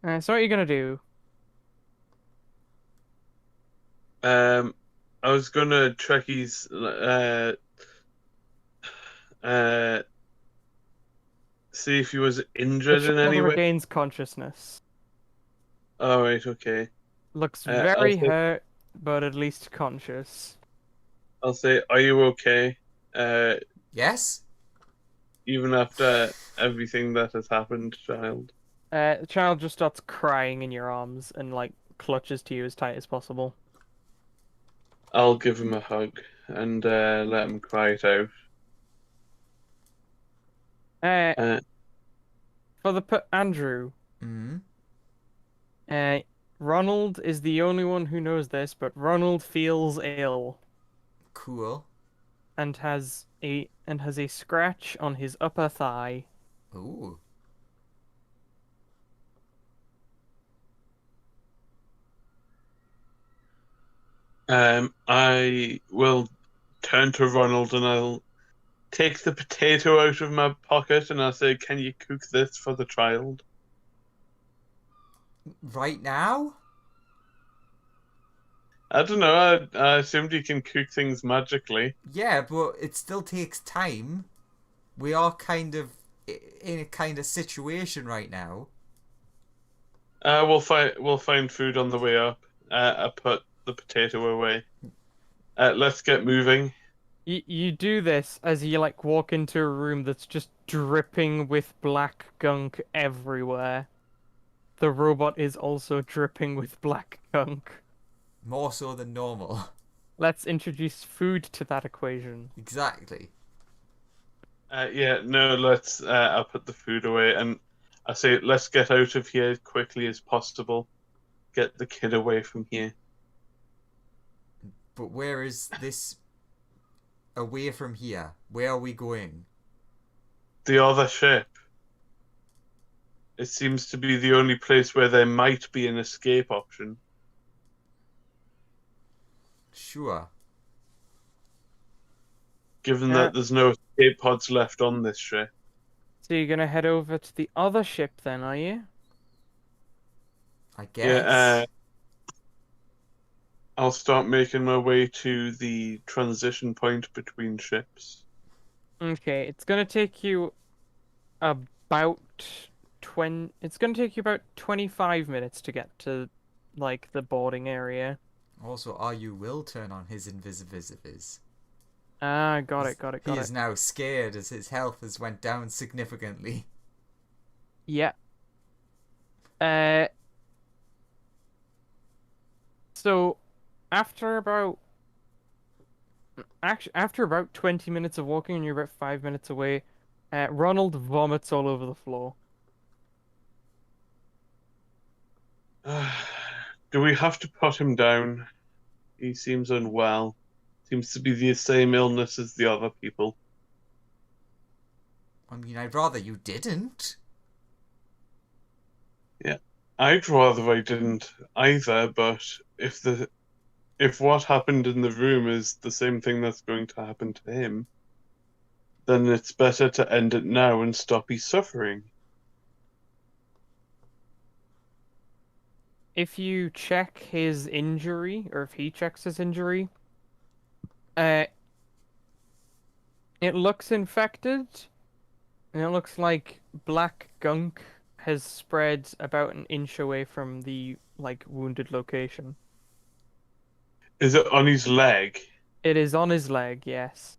So what are you gonna do? I was gonna check his see if he was The injured in any child way. regains consciousness. All right, okay. Looks I'll very say- hurt, but at least conscious. I'll say, are you okay? Yes? Even after everything that has happened, child. The child just starts crying in your arms and like clutches to you as tight as possible. I'll give him a hug and let him cry it out. For Andrew, Mm-hmm. Ronald is the only one who knows this, but Ronald feels ill Cool. and has a scratch on his upper thigh. Ooh. I will turn to Ronald and I'll take the potato out of my pocket and I'll say, can you cook this for the child? Right now? I don't know, I assumed you can cook things magically. Yeah, but it still takes time. We are kind of in a kind of situation right now. We'll find food on the way up. I put the potato away. Let's get moving. You do this as you like walk into a room that's just dripping with black gunk everywhere. The robot is also dripping with black gunk. More so than normal. Let's introduce food to that equation. Exactly. Yeah, no, let's. I'll put the food away and I say, let's get out of here as quickly as possible. get the kid away from here. But where is this away from here? Where are we going? The other ship. It seems to be the only place where there might be an escape option. Sure. Given that there's no escape pods left on this ship. So you're gonna head over to the other ship then, are you? I guess. Yeah, I'll start making my way to the transition point between ships. Okay, it's gonna take you about 25 minutes to get to like the boarding area. Also, Aryu will turn on his invisivizivis. Ah, got it. He is now scared as his health has went down significantly. Yeah. So after about 20 minutes of walking and you're about 5 minutes away, Ronald vomits all over the floor. Do we have to put him down? He seems unwell. Seems to be the same illness as the other people. I mean, I'd rather you didn't. Yeah, I'd rather I didn't either, but if what happened in the room is the same thing that's going to happen to him, then it's better to end it now and stop his suffering. If you check his injury, or if he checks his injury, it looks infected, and it looks like black gunk has spread about an inch away from the wounded location. Is it on his leg? It is on his leg, yes.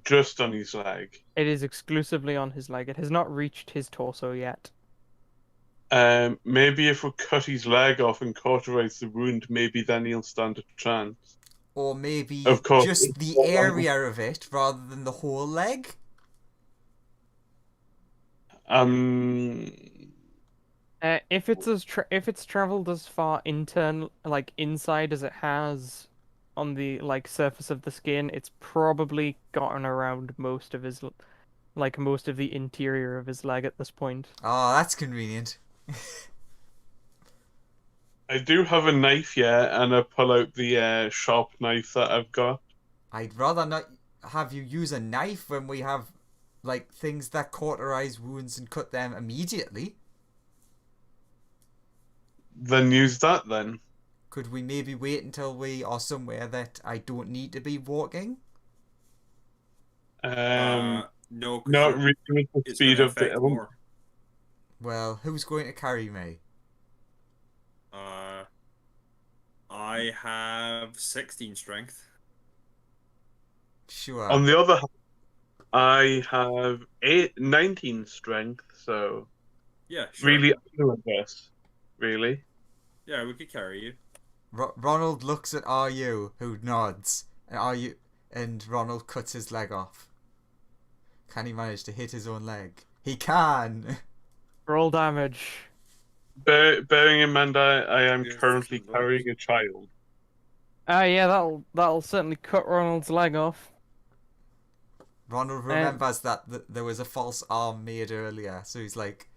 Just on his leg. It is exclusively on his leg. It has not reached his torso yet. Maybe if we cut his leg off and cauterize the wound, maybe then he'll stand a chance. Or maybe Of course. just the area of it rather than the whole leg? If it's traveled as far inside as it has on the surface of the skin, it's probably gotten around most of the interior of his leg at this point. Oh, that's convenient. I do have a knife here, and I pull out the sharp knife that I've got. I'd rather not have you use a knife when we have, things that cauterize wounds and cut them immediately. Then use that then. Could we maybe wait until we are somewhere that I don't need to be walking? No, 'cause Not really with the it's speed gonna of the affect illness. more. Well, who's going to carry me? I have 16 strength. Sure. On the other hand, I have 19 strength, so Yeah, sure. really, I guess. Really. Yeah, we could carry you. Ronald looks at RU, who nods, and Ronald cuts his leg off. Can he manage to hit his own leg? He can! Roll damage. Bearing in mind I am Yes, currently this is carrying a child. Yeah, that'll certainly cut Ronald's leg off. Ronald remembers that there was a false arm made earlier, so he's like,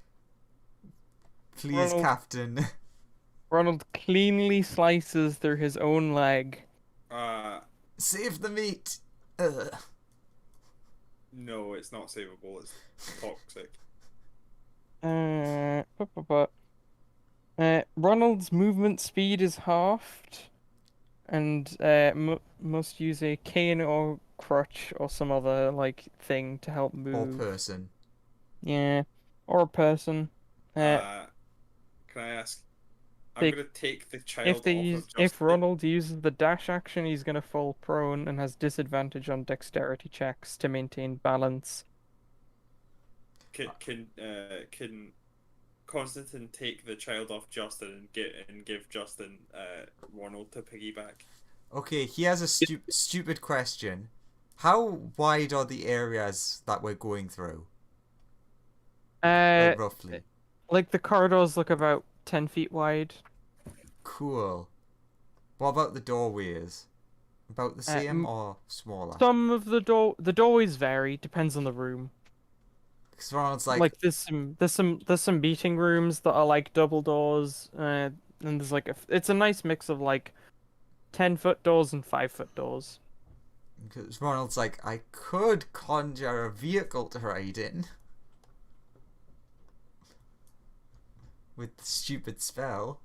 please, Ronald- Captain. Ronald cleanly slices through his own leg. Save the meat! Ugh. No, it's not savable. It's toxic. Ronald's movement speed is halved, and must use a cane or crutch or some other thing to help move. Or person. Yeah, or a person. Can I ask? I'm gonna take the child off of If Ronald uses the dash action, he's gonna fall prone and has disadvantage on dexterity checks to maintain balance. Can Constantine take the child off Justin and give Justin Ronald to piggyback? Okay, he has a stupid question. How wide are the areas that we're going through? Roughly. The corridors look about 10 feet wide. Cool. What about the doorways? About the same or smaller? Some of the doorways vary, depends on the room. Because Ronald's like, Like there's some meeting rooms that are like double doors, and there's like it's a nice mix of like 10-foot doors and 5-foot doors. because Ronald's like, I could conjure a vehicle to ride in with the stupid spell.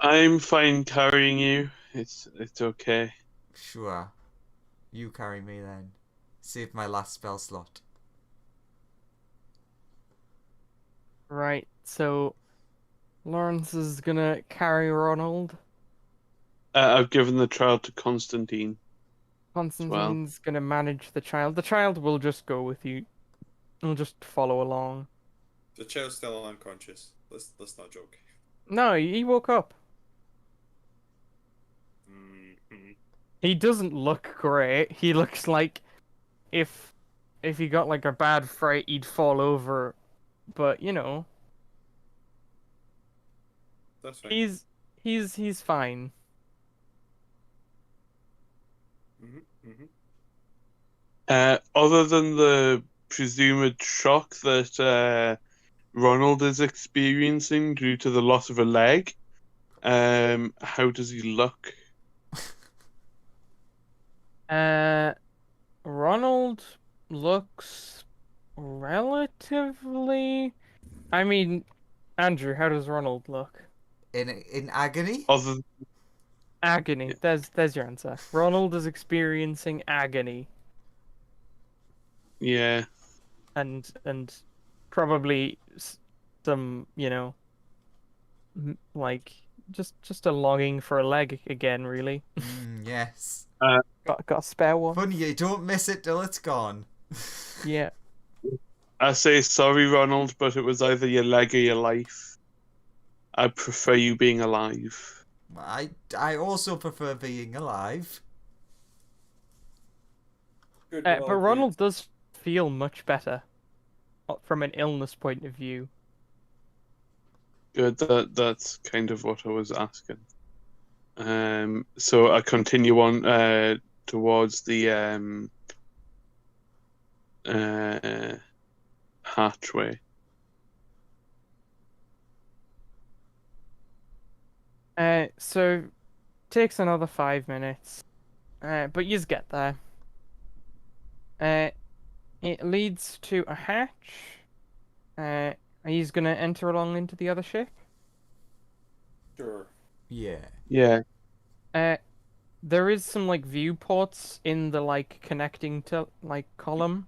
I'm fine carrying you. It's okay. Sure. You carry me then. Save my last spell slot. Right, so Lawrence is gonna carry Ronald. I've given the child to Constantine. Constantine's gonna manage the child. The child will just go with you. He'll just follow along. The child's still unconscious. Let's not joke. No, he woke up. Mm-hmm. He doesn't look great. He looks like if he got like a bad fright, he'd fall over. But you know, That's fine. he's fine. Mm-hmm. Mm-hmm. Other than the presumed shock that Ronald is experiencing due to the loss of a leg, how does he look? Ronald looks relatively. I mean, Andrew, how does Ronald look? In agony? Other Agony. There's your answer. Ronald is experiencing agony yeah. and probably some, you know, like just a longing for a leg again, really. Yes. Got a spare one. Funny, you don't miss it till it's gone. Yeah. I say sorry, Ronald, but it was either your leg or your life. I prefer you being alive. I also prefer being alive. Good. But Well, Ronald does feel much better from an illness point of view. Good. That's kind of what I was asking. So I continue on towards the hatchway. So takes another 5 minutes. But you get there. It leads to a hatch. He's gonna enter along into the other ship. sure. Yeah. Yeah. There is some like viewports in the like connecting to like column.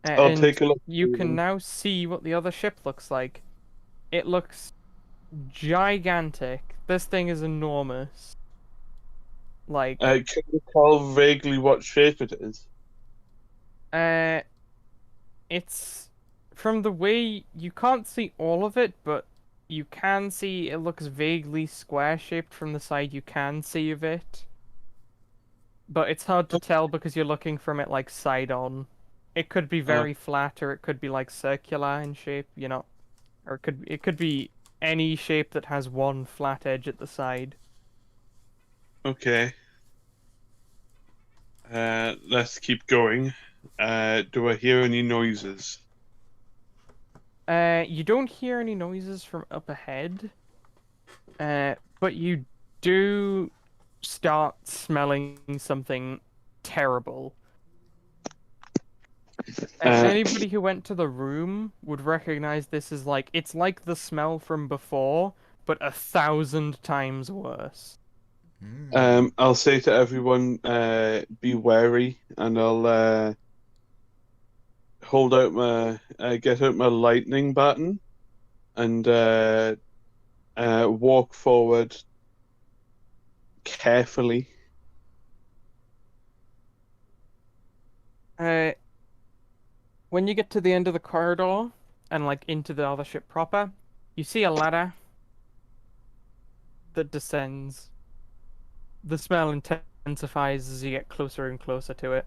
I'll And take a look. you through can them. now see what the other ship looks like. It looks gigantic. This thing is enormous. Like, Can you tell vaguely what shape it is? it's from the way you can't see all of it, but you can see it looks vaguely square shaped from the side you can see of it. But it's hard to tell because you're looking from it like side on. It could be very flat or it could be like circular in shape, you know. Or it could be any shape that has one flat edge at the side. Okay. Let's keep going. Do I hear any noises? You don't hear any noises from up ahead. But you do start smelling something terrible. Anybody who went to the room would recognize this as like it's like the smell from before, but 1,000 times worse. I'll say to everyone, be wary, and I'll hold out get out my lightning baton, and walk forward carefully. When you get to the end of the corridor and like into the other ship proper, you see a ladder that descends. The smell intensifies as you get closer and closer to it.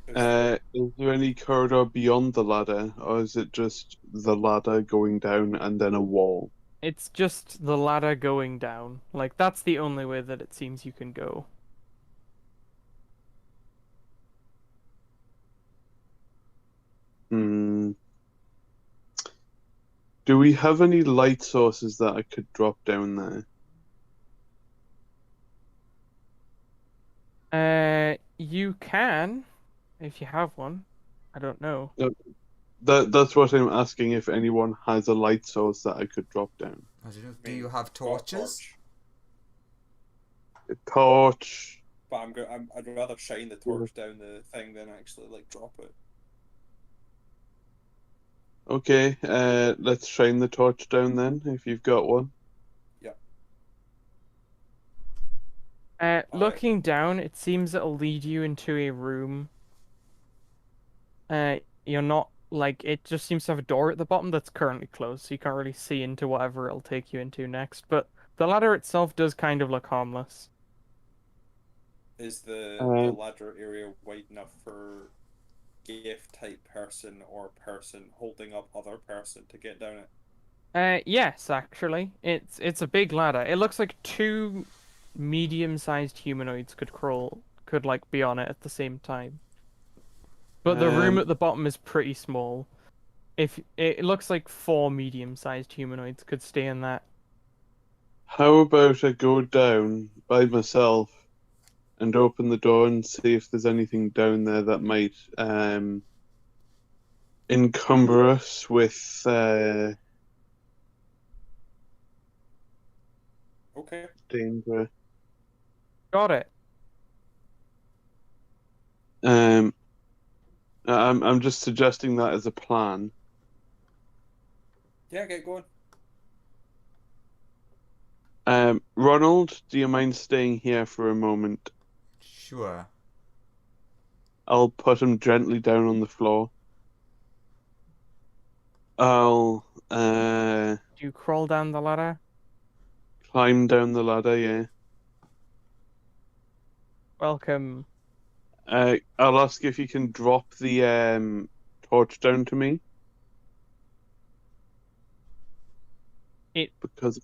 Is there any corridor beyond the ladder, or is it just the ladder going down and then a wall? It's just the ladder going down. Like, that's the only way that it seems you can go. Hmm. Do we have any light sources that I could drop down there? You can, if you have one. I don't know. That's what I'm asking, if anyone has a light source that I could drop down. I don't know. I Do mean, you have got a torches? torch, A torch. but I'd rather shine the torch down the thing than actually like drop it. Okay, let's shine the torch down then, if you've got one. Looking down, it seems it'll lead you into a room. You're not like it just seems to have a door at the bottom that's currently closed, so you can't really see into whatever it'll take you into next. But the ladder itself does kind of look harmless. Is the Uh, ladder area wide enough for gift type person or person holding up other person to get down it? Yes, actually, it's a big ladder. It looks like two medium-sized humanoids could like be on it at the same time. But the room Um, at the bottom is pretty small. If it looks like four medium-sized humanoids could stay in that. how about I go down by myself and open the door and see if there's anything down there that might encumber us with Okay. danger. Got it. Um, I'm just suggesting that as a plan. Yeah, get going. Ronald, do you mind staying here for a moment? Sure. I'll put him gently down on the floor. I'll Do you crawl down the ladder? climb down the ladder, yeah. Welcome. I'll ask if you can drop the torch down to me. It Because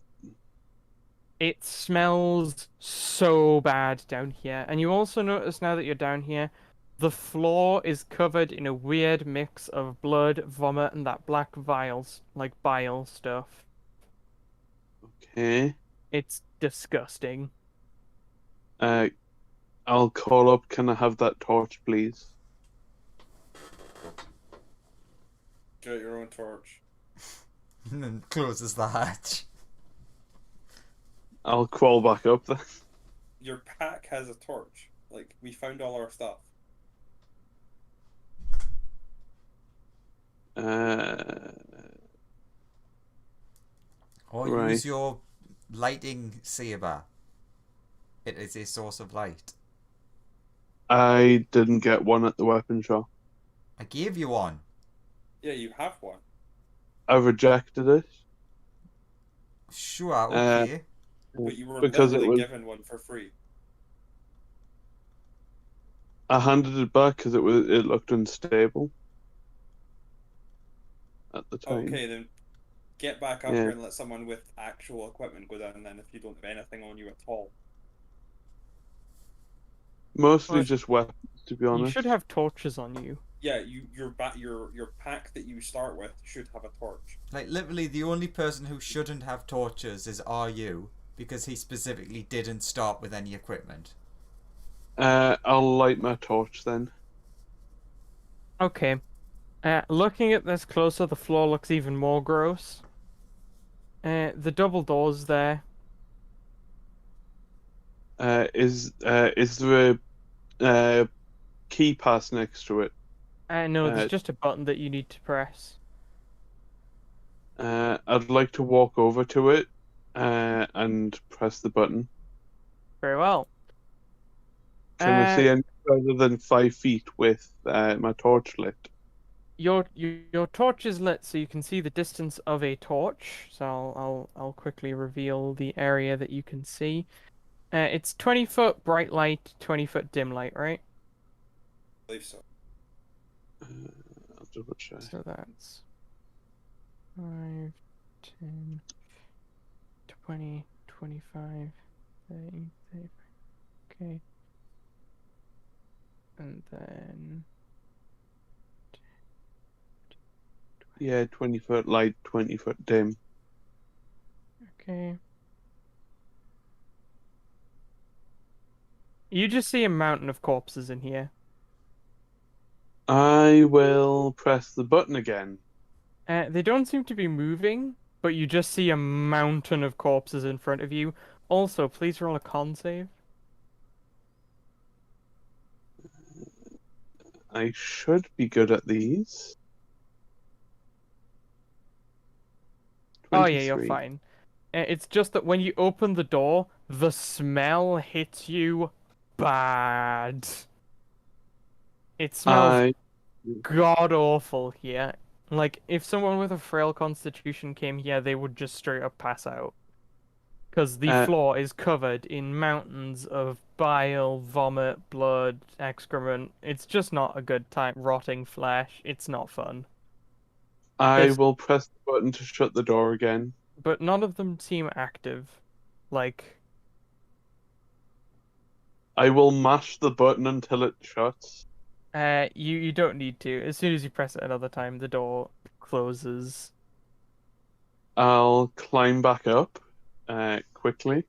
it smells so bad down here. And you also notice now that you're down here, the floor is covered in a weird mix of blood, vomit, and that black vials, like bile stuff. okay. It's disgusting. I'll call up, can I have that torch, please? Get your own torch. And then closes the hatch. I'll crawl back up then. Your pack has a torch. Like, we found all our stuff. Or Right. use your lighting saber. It is a source of light. I didn't get one at the weapon shop. I gave you one. Yeah, you have one. I rejected it. Sure, okay. But you were Because it literally was. given one for free. I handed it back because it looked unstable at the time. Okay, then get back up Yeah. here and let someone with actual equipment go down then if you don't have anything on you at all. Mostly But just weapons, to be You honest. should have torches on you. Yeah, your pack that you start with should have a torch. Like, literally, the only person who shouldn't have torches is RU, because he specifically didn't start with any equipment. I'll light my torch then. Okay. Looking at this closer, the floor looks even more gross. The double doors there. Is there a key pass next to it? No, there's Uh, just a button that you need to press. I'd like to walk over to it and press the button. Very well. Can I see any further than 5 feet with my torch lit? Your torch is lit, so you can see the distance of a torch. So I'll quickly reveal the area that you can see. It's 20 foot bright light, 20 foot dim light, right? I believe so. double check. So that's 5, 10, 20, 25, 30, 35. Okay. And then Yeah, 20-foot light, 20-foot dim. okay. You just see a mountain of corpses in here. I will press the button again. They don't seem to be moving, but you just see a mountain of corpses in front of you. Also, please roll a con save. I should be good at these. Oh yeah, you're 23. fine. It's just that when you open the door, the smell hits you bad. It smells I god awful here. Like, if someone with a frail constitution came here, they would just straight up pass out. Because the uh, floor is covered in mountains of bile, vomit, blood, excrement. It's just not a good time. Rotting flesh. It's not fun. I There's, will press the button to shut the door again. but none of them seem active. Like, I will mash the button until it shuts. you don't need to. As soon as you press it another time, the door closes. I'll climb back up quickly.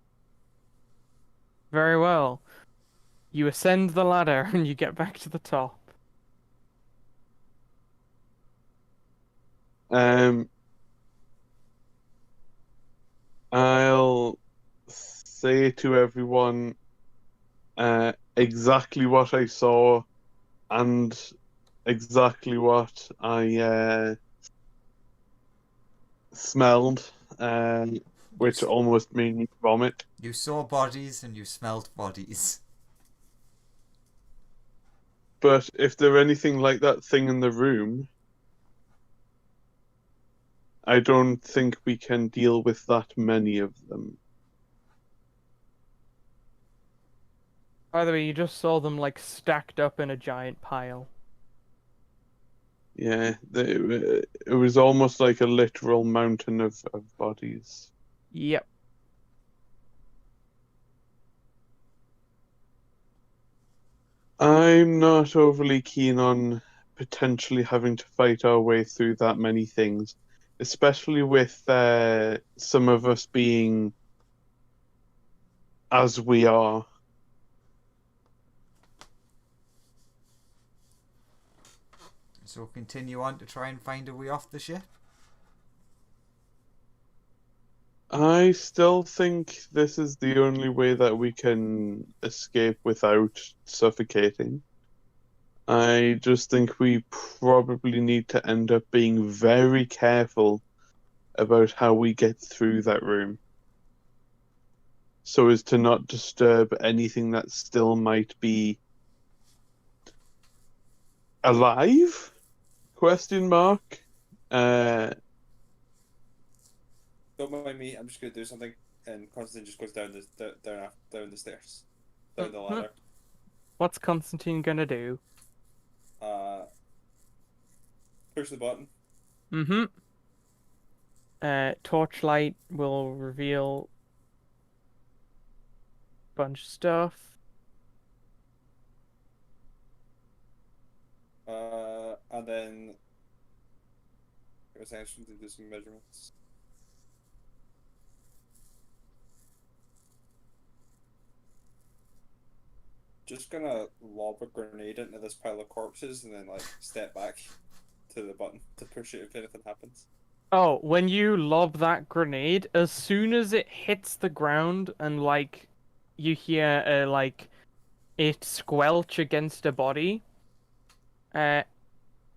Very well. You ascend the ladder and you get back to the top. Um, I'll say to everyone exactly what I saw and exactly what I smelled, which almost made me vomit. You saw bodies and you smelled bodies. But if they're anything like that thing in the room, I don't think we can deal with that many of them. By the way, you just saw them like stacked up in a giant pile. Yeah, it was almost like a literal mountain of bodies. Yep. I'm not overly keen on potentially having to fight our way through that many things, especially with some of us being as we are. So continue on to try and find a way off the ship. I still think this is the only way that we can escape without suffocating. I just think we probably need to end up being very careful about how we get through that room, so as to not disturb anything that still might be alive? Question mark. Don't mind me. I'm just gonna do something, and Constantine just goes down down the stairs, down the ladder. What's Constantine gonna do? Push the button. Mm-hmm. Torchlight will reveal a bunch of stuff. And then I was actually to do some measurements. Just gonna lob a grenade into this pile of corpses and then like step back to the button to push it if anything happens. Oh, when you lob that grenade, as soon as it hits the ground and like you hear like it squelch against a body,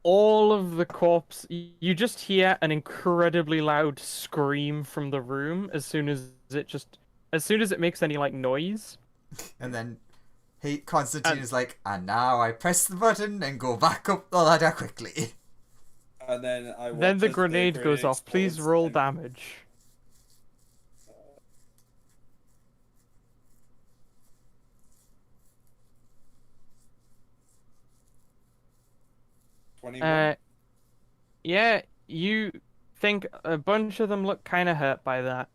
all of the corpse you just hear an incredibly loud scream from the room as soon as it makes any like noise. And then Constantine is like, and now I press the button and go back up the ladder quickly. And then Then the grenade goes off. Please roll damage. Yeah, you think a bunch of them look kind of hurt by that,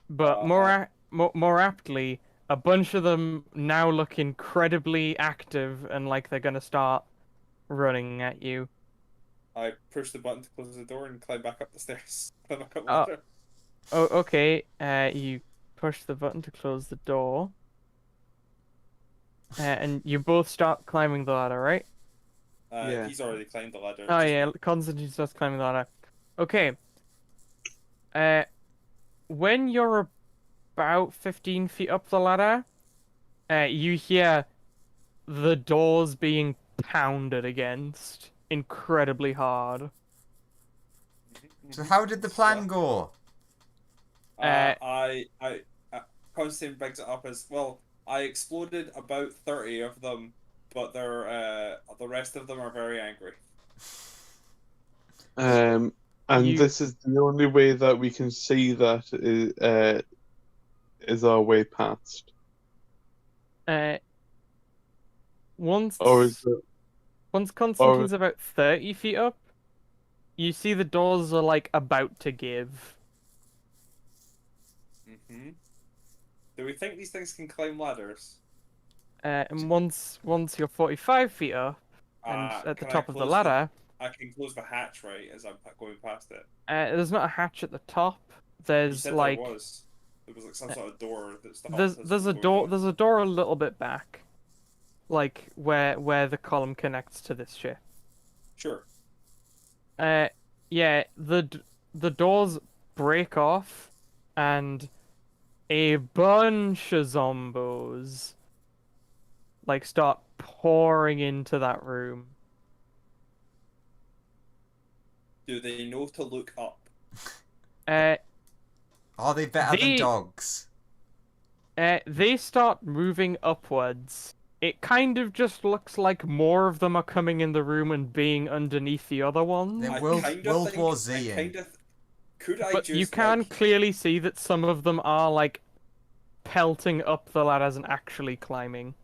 but I more aptly, a bunch of them now look incredibly active and like they're gonna start running at you. I push the button to close the door and climb back up the stairs. Climb back up the Oh, ladder. oh, okay. You push the button to close the door, and you both start climbing the ladder, right? Yeah. He's already climbed the ladder. Oh Just yeah, me. Constantine starts climbing the ladder. Okay. Uh, when you're about 15 feet up the ladder, you hear the doors being pounded against incredibly hard. So how did the plan go? Uh, I Constantine brings it up as well. I exploded about 30 of them, but the rest of them are very angry. And You this is the only way that we can see that is our way past. uh once Or is it, once or Constantine's about 30 feet up, you see the doors are like about to give. Mm-hmm. Do we think these things can climb ladders? And once you're 45 feet up and at the Can I top of the close the? ladder, I can close the hatch, right, as I'm going past it. there's not a hatch at the top. You There's said there like was. There was like some sort of door that there's stops us there's from a going door in. there's a door a little bit back, like where the column connects to this ship. Sure. Uh, yeah, the doors break off, and a bunch of zombos like start pouring into that room. Do they know to look up? Uh, Are they better than they dogs? they start moving upwards. It kind of just looks like more of them are coming in the room and being underneath the other ones. They're I World, kind of World think. War I Z. kind of. Could I But you just can clearly see that some of them are like pelting up the ladders and actually climbing.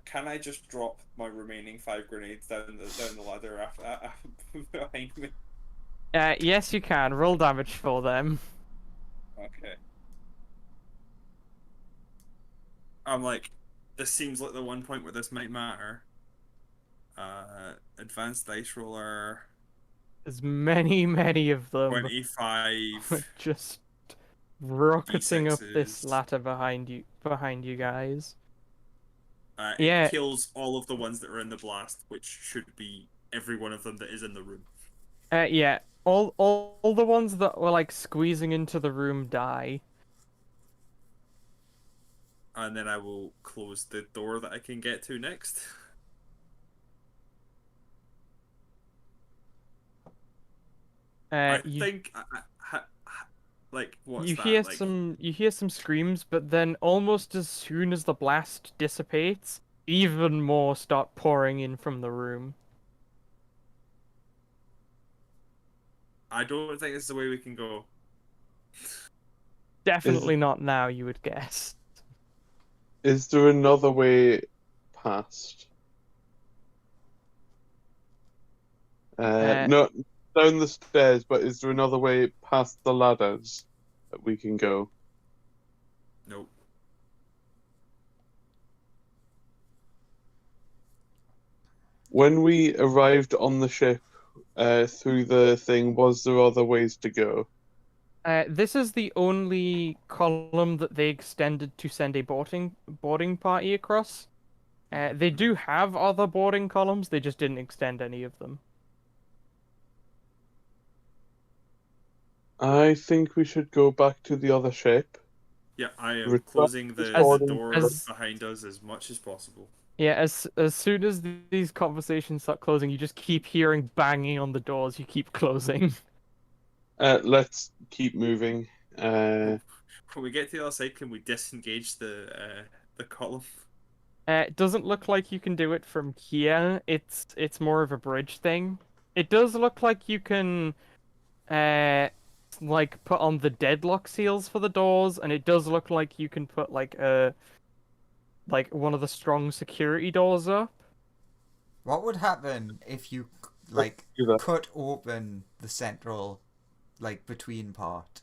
Can I just drop my remaining 5 grenades down the ladder behind me? Yes, you can. Roll damage for them. Okay. I'm like, this seems like the one point where this might matter. Advanced dice roller There's many of them 25 just rocketing up this D6s. ladder behind you guys. It Yeah, kills all of the ones that are in the blast, which should be every one of them that is in the room. yeah. All the ones that were like squeezing into the room die. And then I will close the door that I can get to next. I You think, like, what's you that? hear Like, some screams, but then almost as soon as the blast dissipates, even more start pouring in from the room. I don't think this is the way we can go. Definitely not now, you would guess. is there another way past? Not down the stairs, but is there another way past the ladders that we can go? Nope. When we arrived on the ship through the thing, was there other ways to go? This is the only column that they extended to send a boarding party across. They do have other boarding columns, they just didn't extend any of them. I think we should go back to the other ship. Yeah, I am Retract closing this the boarding door as- behind us as much as possible. Yeah, as soon as these conversations start closing, you just keep hearing banging on the doors, you keep closing. Let's keep moving. When we get to the other side, can we disengage the column? It doesn't look like you can do it from here. It's more of a bridge thing. It does look like you can like put on the deadlock seals for the doors, and it does look like you can put like one of the strong security doors up. What would happen if you like Do that. cut open the central, like, between part.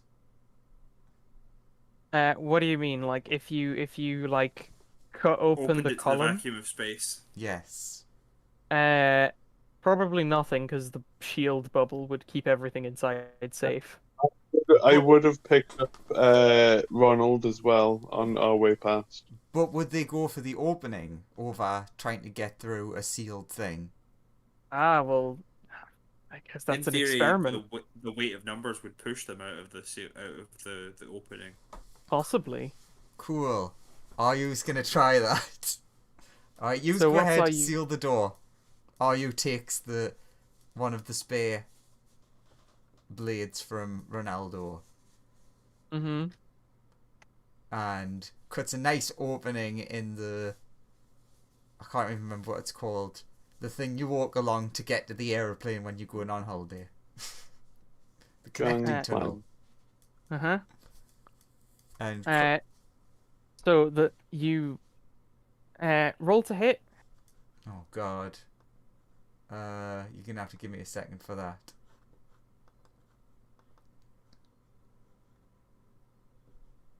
What do you mean? Like if you like cut open Opened the it to the column? vacuum of space. Yes. Uh, Probably nothing, because the shield bubble would keep everything inside safe. I would have picked up Ronald as well on our way past. But would they go for the opening over trying to get through a sealed thing? Ah, well, I guess In that's an theory, experiment. the weight of numbers would push them out of the opening. Possibly. Cool. Are you gonna try that? Alright, you So go what's ahead, are you- seal the door. Are takes the one of the spare blades from Ronaldo Mm-hmm. and cuts a nice opening in the, I can't even remember what it's called. The thing you walk along to get to the aeroplane when you're going on holiday. The connecting Gang tunnel. plan. Uh-huh. And So that you roll to hit. oh god. You're gonna have to give me a second for that.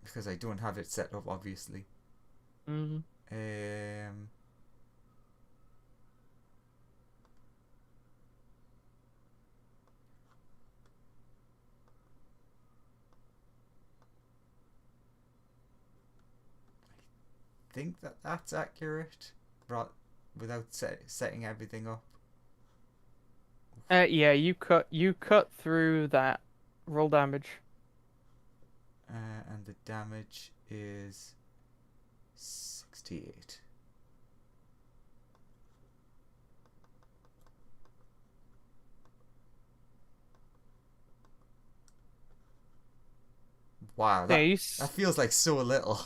Because I don't have it set up, obviously. Mm. I think that's accurate, right? Without setting everything up. Yeah, you cut through that. Roll damage. And the damage is 68. Wow, Yeah, that feels like so little.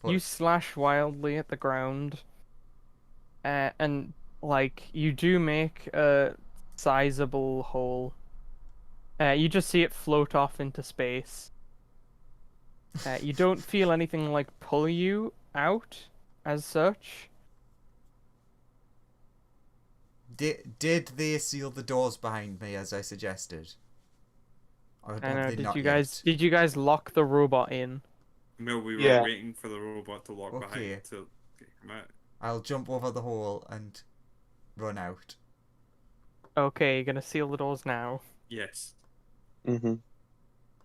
you But slash wildly at the ground. And like you do make a sizable hole. You just see it float off into space. You don't feel anything like pull you out as such. did they seal the doors behind me as I suggested? Or I have know. they Did not you yet? guys lock the robot in? No, we were Yeah. waiting for the robot to lock Okay. behind to come out. I'll jump over the hole and run out. Okay, you're gonna seal the doors now. Yes. Mm-hmm.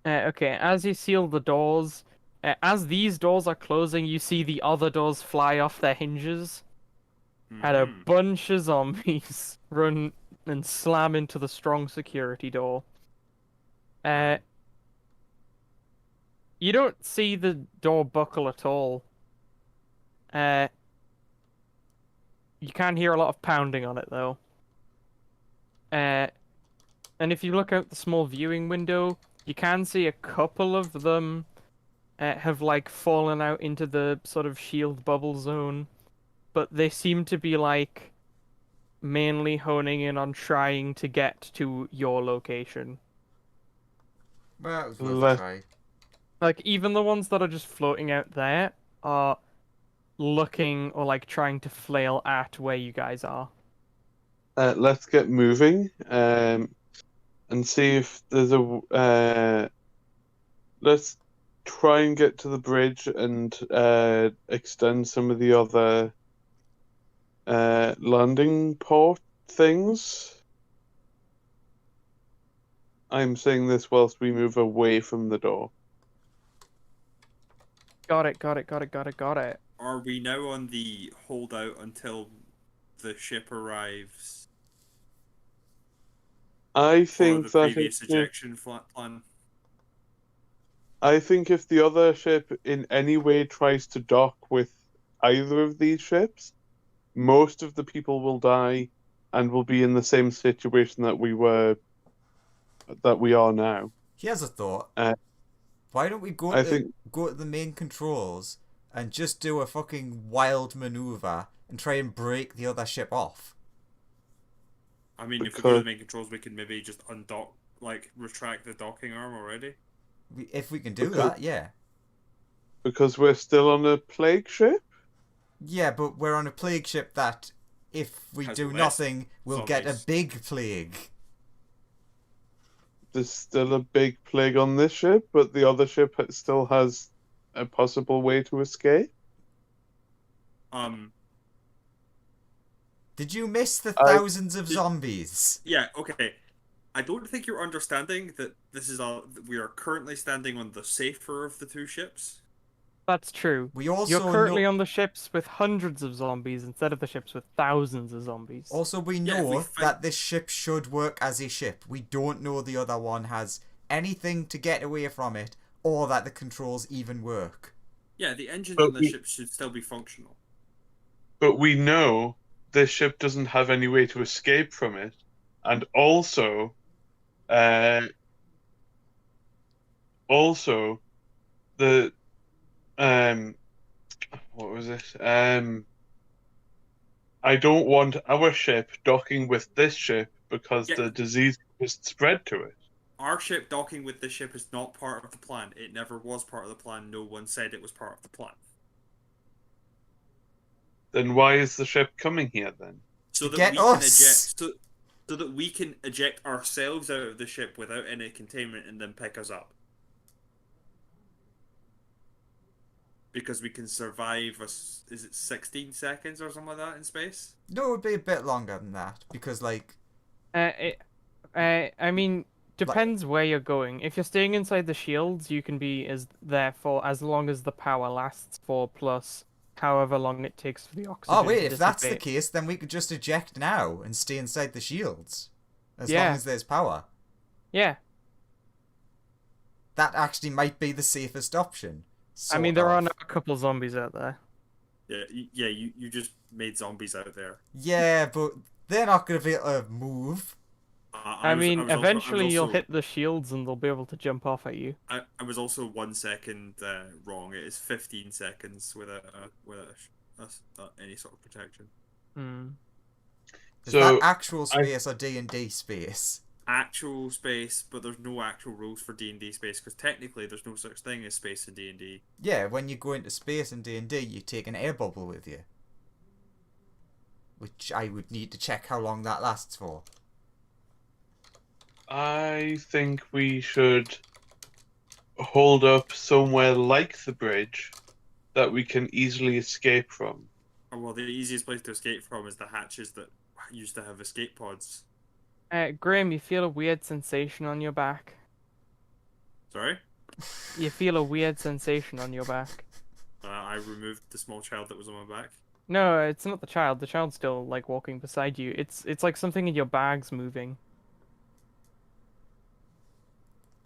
Okay, as you seal the doors, as these doors are closing, you see the other doors fly off their hinges, and a Mhm. bunch of zombies run and slam into the strong security door. You don't see the door buckle at all. You can hear a lot of pounding on it though. And if you look out the small viewing window, you can see a couple of them have like fallen out into the sort of shield bubble zone, but they seem to be like mainly honing in on trying to get to your location. Well, it was worth a Let try. Like even the ones that are just floating out there are looking or like trying to flail at where you guys are. let's get moving. And see if there's a. Let's try and get to the bridge and extend some of the other landing port things. I'm saying this whilst we move away from the door. Got it. Are we now on the holdout until the ship arrives? I Or think the that previous ejection plan? I think if the other ship in any way tries to dock with either of these ships, most of the people will die and will be in the same situation that we are now. Here's a thought. Uh, Why don't we go I to think the main controls and just do a fucking wild maneuver and try and break the other ship off? I mean, if we go to Because- the main controls, we can maybe just undock, like, retract the docking arm already. If we can do Because- that, yeah. because we're still on a plague ship. Yeah, but we're on a plague ship that if we Has do less nothing, we'll get a zombies. big plague. There's still a big plague on this ship, but the other ship still has a possible way to escape. Did you miss the I- thousands of zombies? Yeah, okay. I don't think you're understanding that we are currently standing on the safer of the two ships. That's true. We You're also currently know. on the ships with hundreds of zombies instead of the ships with thousands of zombies. Also, we Yeah, if we know fight- that this ship should work as a ship. We don't know the other one has anything to get away from it, or that the controls even work. Yeah, the engines But on the we- ship should still be functional. But we know this ship doesn't have any way to escape from it, and also the what was it? I don't want our ship docking with this ship because Yeah. the disease was spread to it. Our ship docking with the ship is not part of the plan. It never was part of the plan. No one said it was part of the plan. Then why is the ship coming here then? So To that get we can us! eject so that we can eject ourselves out of the ship without any containment and then pick us up. Because we can survive is it 16 seconds or something like that in space? No, it would be a bit longer than that because, like, I mean, depends where you're going. If you're staying inside the shields, you can be there for as long as the power lasts for plus however long it takes for the oxygen oh wait, to if that's the dissipate. case, then we could just eject now and stay inside the shields, as Yeah. long as there's power. Yeah, That actually might be the safest option. I mean, there sort are of. now a couple zombies out there. Yeah, you just made zombies out there. Yeah, but they're not going to be able to move. I mean, eventually you'll also, hit the shields and they'll be able to jump off at you. I was also 1 second wrong. It is 15 seconds without any sort of protection. Hmm. Is So, that actual space or D&D space? Actual space, but there's no actual rules for D&D space because technically there's no such thing as space in D&D. Yeah, when you go into space in D&D, you take an air bubble with you. Which I would need to check how long that lasts for. I think we should hold up somewhere like the bridge that we can easily escape from. Oh, well, the easiest place to escape from is the hatches that used to have escape pods. Graham, you feel a weird sensation on your back. Sorry? You feel a weird sensation on your back. I removed the small child that was on my back. No, it's not the child. The child's still like walking beside you. It's like something in your bag's moving.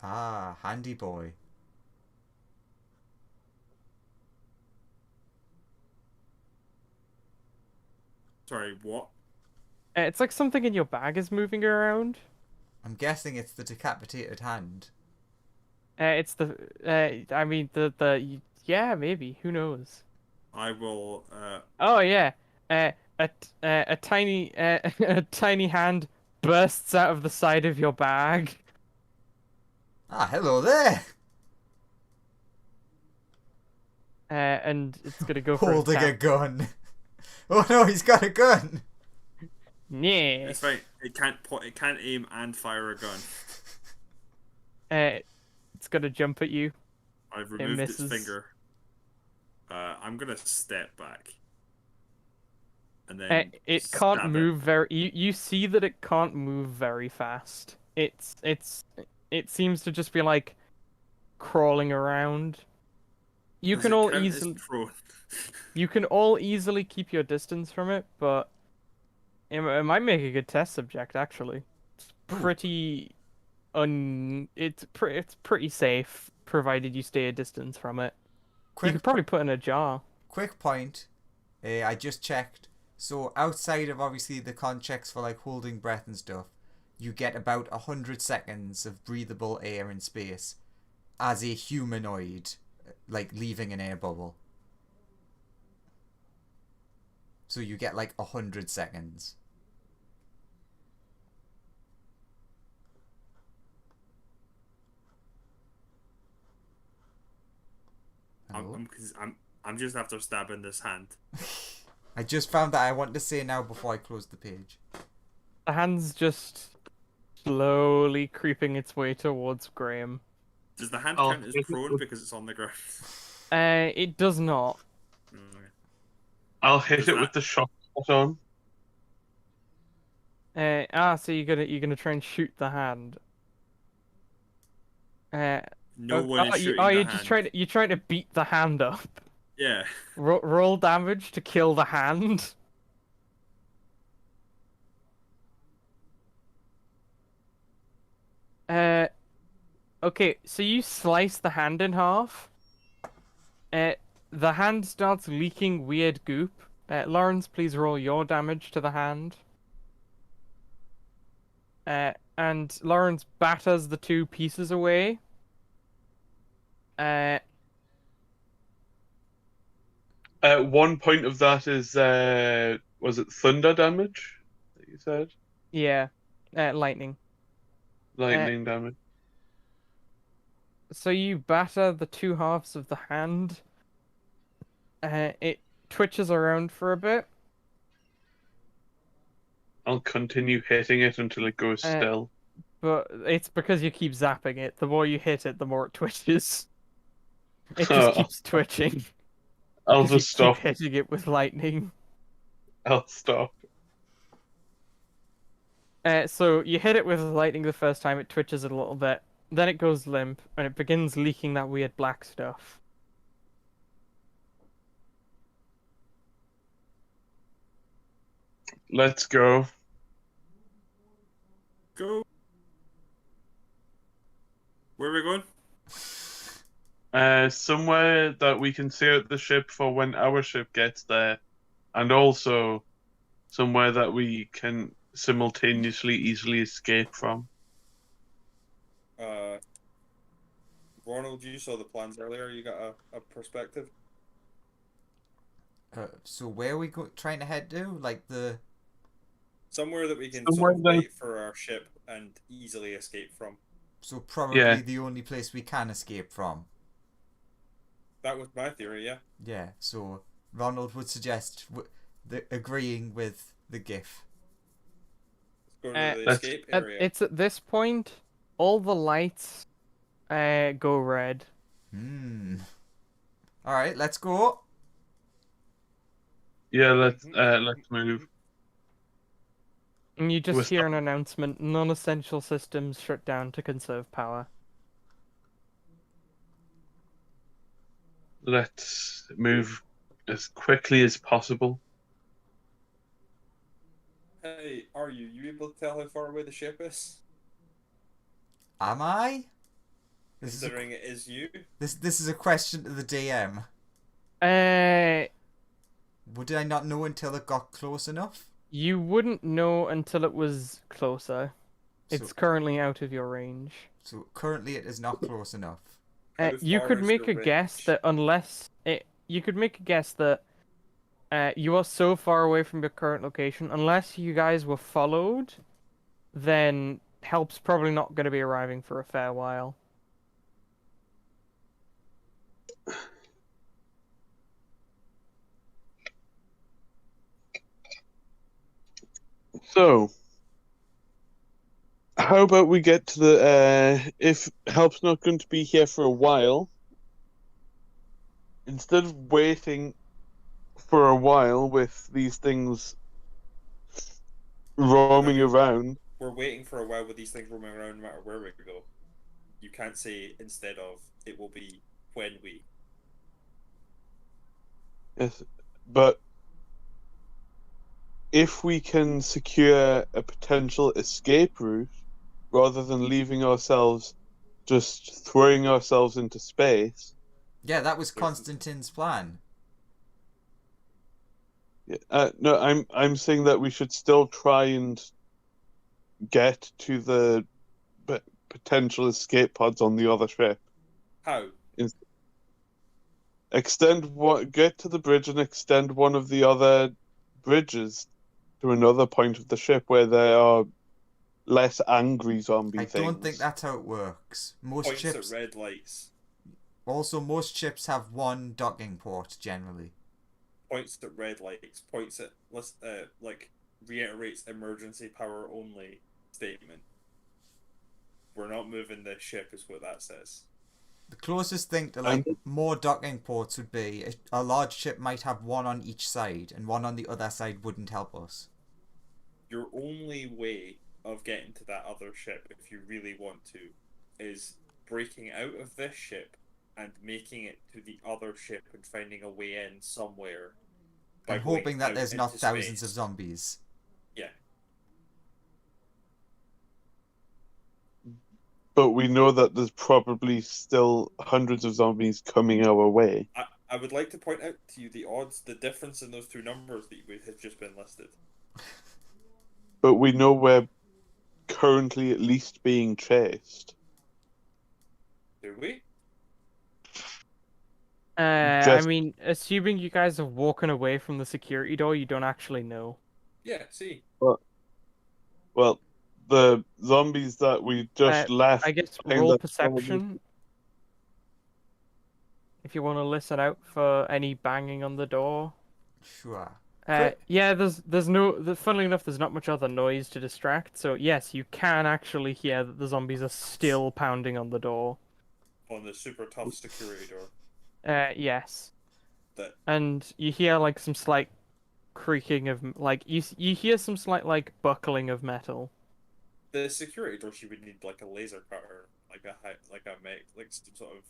Ah, handy boy. Sorry, what? It's like something in your bag is moving around. I'm guessing it's the decapitated hand. It's the I mean yeah, maybe. Who knows? I will, Oh yeah. A tiny a tiny hand bursts out of the side of your bag. Ah, hello there! And it's gonna go for Holding a attack. gun. Oh no, he's got a gun! Yeah. it's fine. It can't aim and fire a gun. It's gonna jump at you. I've removed its misses. finger. I'm gonna step back. And then It stab can't move very. You see that it can't move very fast. It seems to just be like crawling around. You Does can it all count as easily prone? you can all easily keep your distance from it, but it might make a good test subject actually. It's pretty it's pretty safe provided you stay a distance from it. You Quick, could probably put in a jar. quick point. I just checked. So outside of obviously the con checks for like holding breath and stuff, you get about 100 seconds of breathable air in space as a humanoid, like leaving an air bubble. So you get like 100 seconds. Hello? I'm just after stabbing this hand. I just found that I want to say now before I close the page. The hand's just slowly creeping its way towards Graham. Does the hand I'll count as hit it prone with- because it's on the ground? It does not. Okay. I'll hit Does it that- with the shock spot on. So you're gonna try and shoot the hand. No one is shooting the you're hand. just trying to beat the hand up. Yeah. Roll damage to kill the hand. Okay, so you slice the hand in half. The hand starts leaking weird goop. Lawrence, please roll your damage to the hand. And Lawrence batters the two pieces away. One point of that is was it thunder damage that you said? Yeah, lightning. Lightning damage. So you batter the two halves of the hand. It twitches around for a bit. I'll continue hitting it until it goes still. But it's because you keep zapping it. The more you hit it, the more it twitches. It just Oh. keeps twitching. I'll because you just stop. keep hitting it with lightning. I'll stop. So you hit it with lightning the first time, it twitches a little bit. Then it goes limp, and it begins leaking that weird black stuff. Let's go. Go. Where are we going? Somewhere that we can see out the ship for when our ship gets there, and also somewhere that we can simultaneously easily escape from. Ronald, you saw the plans earlier. You got a perspective? So where are we trying to head to? Like the... Somewhere that we can Somewhere sort of that- wait for our ship and easily escape from. So probably Yeah. the only place we can escape from. That was my theory, yeah. Yeah, so Ronald would suggest agreeing with the GIF. Let's go to the That's- escape area. It's at this point, all the lights go red. Alright, let's go. Yeah, let's move. And you just With- hear an announcement, non-essential systems shut down to conserve power. Let's move as quickly as possible. Hey, are you able to tell how far away the ship is? Am I? This is Considering it is you? this is a question to the DM. Would I not know until it got close enough? You wouldn't know until it was closer. It's So- currently out of your range. So currently it is not close enough. How You far could is make your a guess range? that you could make a guess that you are so far away from your current location, unless you guys were followed, then help's probably not going to be arriving for a fair while. So, how about we get to the if help's not going to be here for a while, instead of waiting for a while with these things roaming around, We're waiting for a while with these things roaming around no matter where we go. You can't say instead of, it will be when we. yes, but if we can secure a potential escape route rather than leaving ourselves just throwing ourselves into space. Yeah, that was Constantine's plan. No, I'm saying that we should still try and get to the potential escape pods on the other ship. How? Get to the bridge and extend one of the other bridges to another point of the ship where there are less angry zombie I things. don't think that's how it works. Most Points at ships red lights. also most ships have one docking port generally. points at red lights, points at like reiterates emergency power only statement. We're not moving this ship, is what that says. The closest thing to like more docking ports would be a large ship might have one on each side, and one on the other side wouldn't help us. Your only way of getting to that other ship, if you really want to, is breaking out of this ship and making it to the other ship and finding a way in somewhere. By And going hoping that out there's not into thousands of space. zombies. Yeah. But we know that there's probably still hundreds of zombies coming our way. I would like to point out to you the difference in those two numbers that have just been listed. But we know we're currently at least being chased. Do we? I mean, assuming you guys are walking away from the security door, you don't actually know. Yeah, see. Well, the zombies that we just left. I guess I think roll that's perception. If you want to listen out for any banging on the door. Sure. Yeah, funnily enough, there's not much other noise to distract, so yes, you can actually hear that the zombies are still pounding on the door. On the super tough security door. Yes. That. And you hear like some slight creaking of like you hear some slight like buckling of metal. The security door, she would need like a laser cutter, like some sort of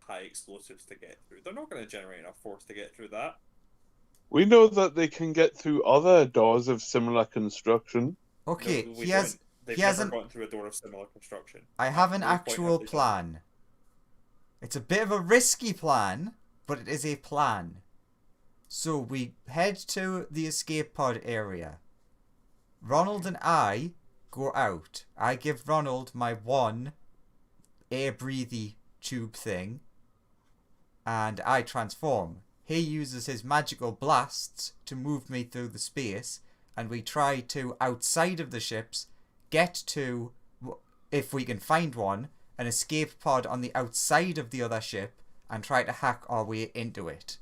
high explosives to get through. They're not going to generate enough force to get through that. We know that they can get through other doors of similar construction. Okay, No, They've he never hasn't. gotten through a door of similar construction. I have an No point actual have they plan. It's a bit of a risky plan, but it is a plan. So we head to the escape pod area. Ronald and I go out. I give Ronald my one air breathy tube thing, and I transform. He uses his magical blasts to move me through the space, and we try to, outside of the ships, get to, if we can find one, an escape pod on the outside of the other ship, and try to hack our way into it.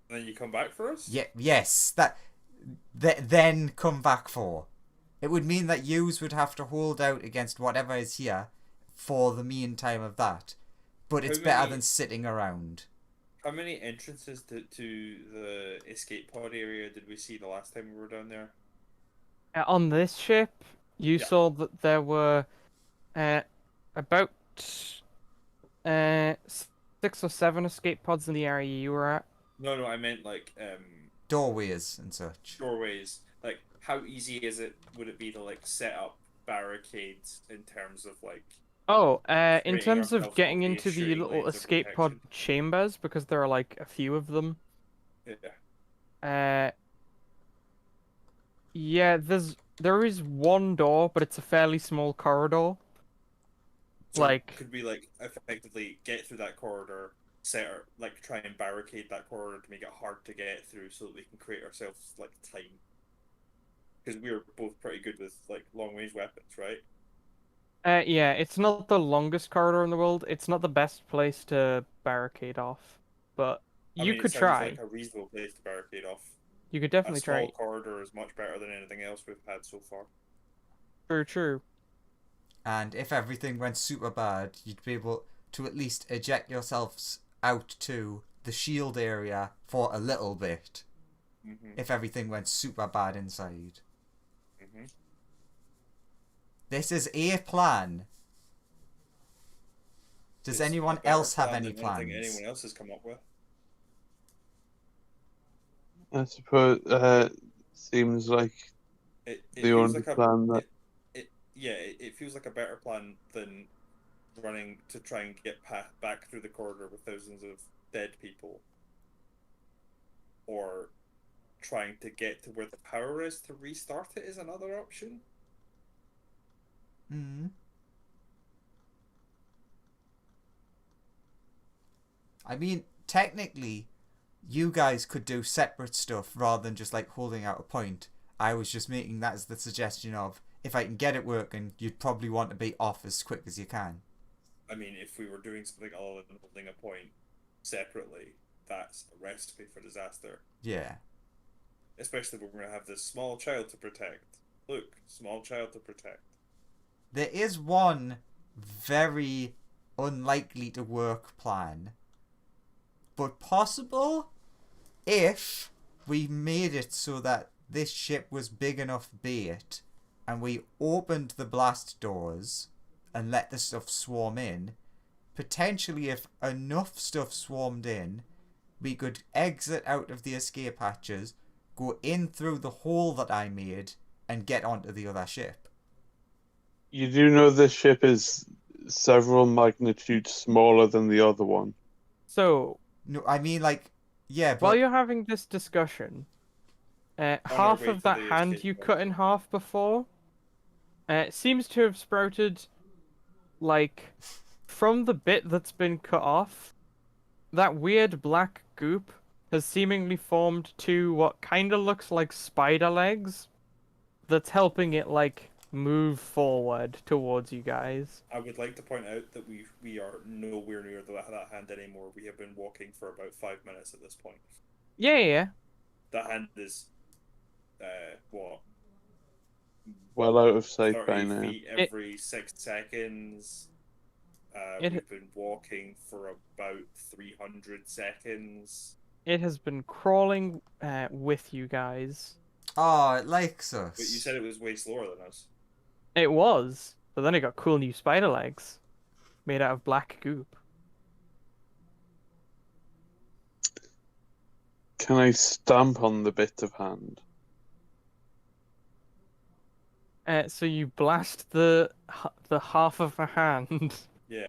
And then you come back for us? Yes, then come back for. It would mean that yous would have to hold out against whatever is here for the meantime of that. But it's better than sitting around. How many entrances to the escape pod area did we see the last time we were down there? On this ship, you saw that there were about 6 or 7 escape pods in the area you were at. No, I meant like doorways and such. Doorways. Like, how easy would it be to like set up barricades in terms of like? Oh, in terms of getting into the little escape pod protection. chambers, because there are like a few of them. Yeah. Yeah, there is one door, but it's a fairly small corridor. So could we like effectively get through that corridor, try and barricade that corridor to make it hard to get through, so that we can create ourselves like time? Because we're both pretty good with like long range weapons, right? Yeah, it's not the longest corridor in the world. It's not the best place to barricade off, but you could try. It sounds like a reasonable place to barricade off. You could definitely try. A small corridor is much better than anything else we've had so far. True. And if everything went super bad, you'd be able to at least eject yourselves out to the shield area for a little bit. Mm-hmm. If everything went super bad inside. Mm-hmm. This is a plan. Does anyone else have any plans? Anyone else has come up with? I suppose seems like the only plan that. It feels like a better plan than running to try and get back through the corridor with thousands of dead people, or trying to get to where the power is to restart it is another option. Hmm. I mean, technically, you guys could do separate stuff rather than just like holding out a point. I was just making that as the suggestion of, if I can get it working, you'd probably want to be off as quick as you can. I mean, if we were doing something other than holding a point separately, that's a recipe for disaster. Yeah. Especially when we're going to have this small child to protect. Look, small child to protect. There is one very unlikely to work plan, but possible if we made it so that this ship was big enough bait and we opened the blast doors and let the stuff swarm in. Potentially, if enough stuff swarmed in, we could exit out of the escape hatches, go in through the hole that I made, and get onto the other ship. You do know this ship is several magnitudes smaller than the other one. So, No, I mean, like, yeah, while but you're having this discussion, On our half way of to that the hand escape you pod. cut in half before seems to have sprouted, like, from the bit that's been cut off. That weird black goop has seemingly formed two what kind of looks like spider legs that's helping it, like, move forward towards you guys. I would like to point out that we are nowhere near that hand anymore. We have been walking for about 5 minutes at this point. Yeah, yeah, yeah. That hand is, what, Well out of sight by 30 now. feet It- every 6 seconds. It We've been walking for about 300 seconds. it has been crawling with you guys. oh, it likes us. But you said it was way slower than us. It was, but then it got cool new spider legs made out of black goop. Can I stamp on the bit of hand? So you blast the half of a hand. Yeah,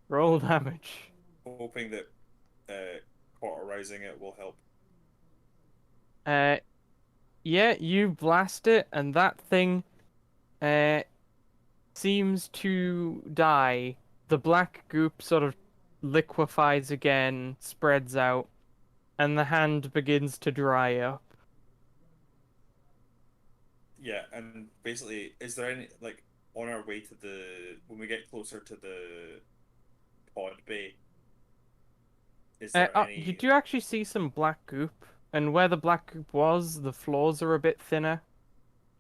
Roll damage. hoping that cauterizing it will help. Yeah, you blast it, and that thing seems to die. The black goop sort of liquefies again, spreads out, and the hand begins to dry up. Yeah, and basically, is there any, like, on our way to when we get closer to the pod bay, is there You any, do actually see some black goop, and where the black goop was, the floors are a bit thinner.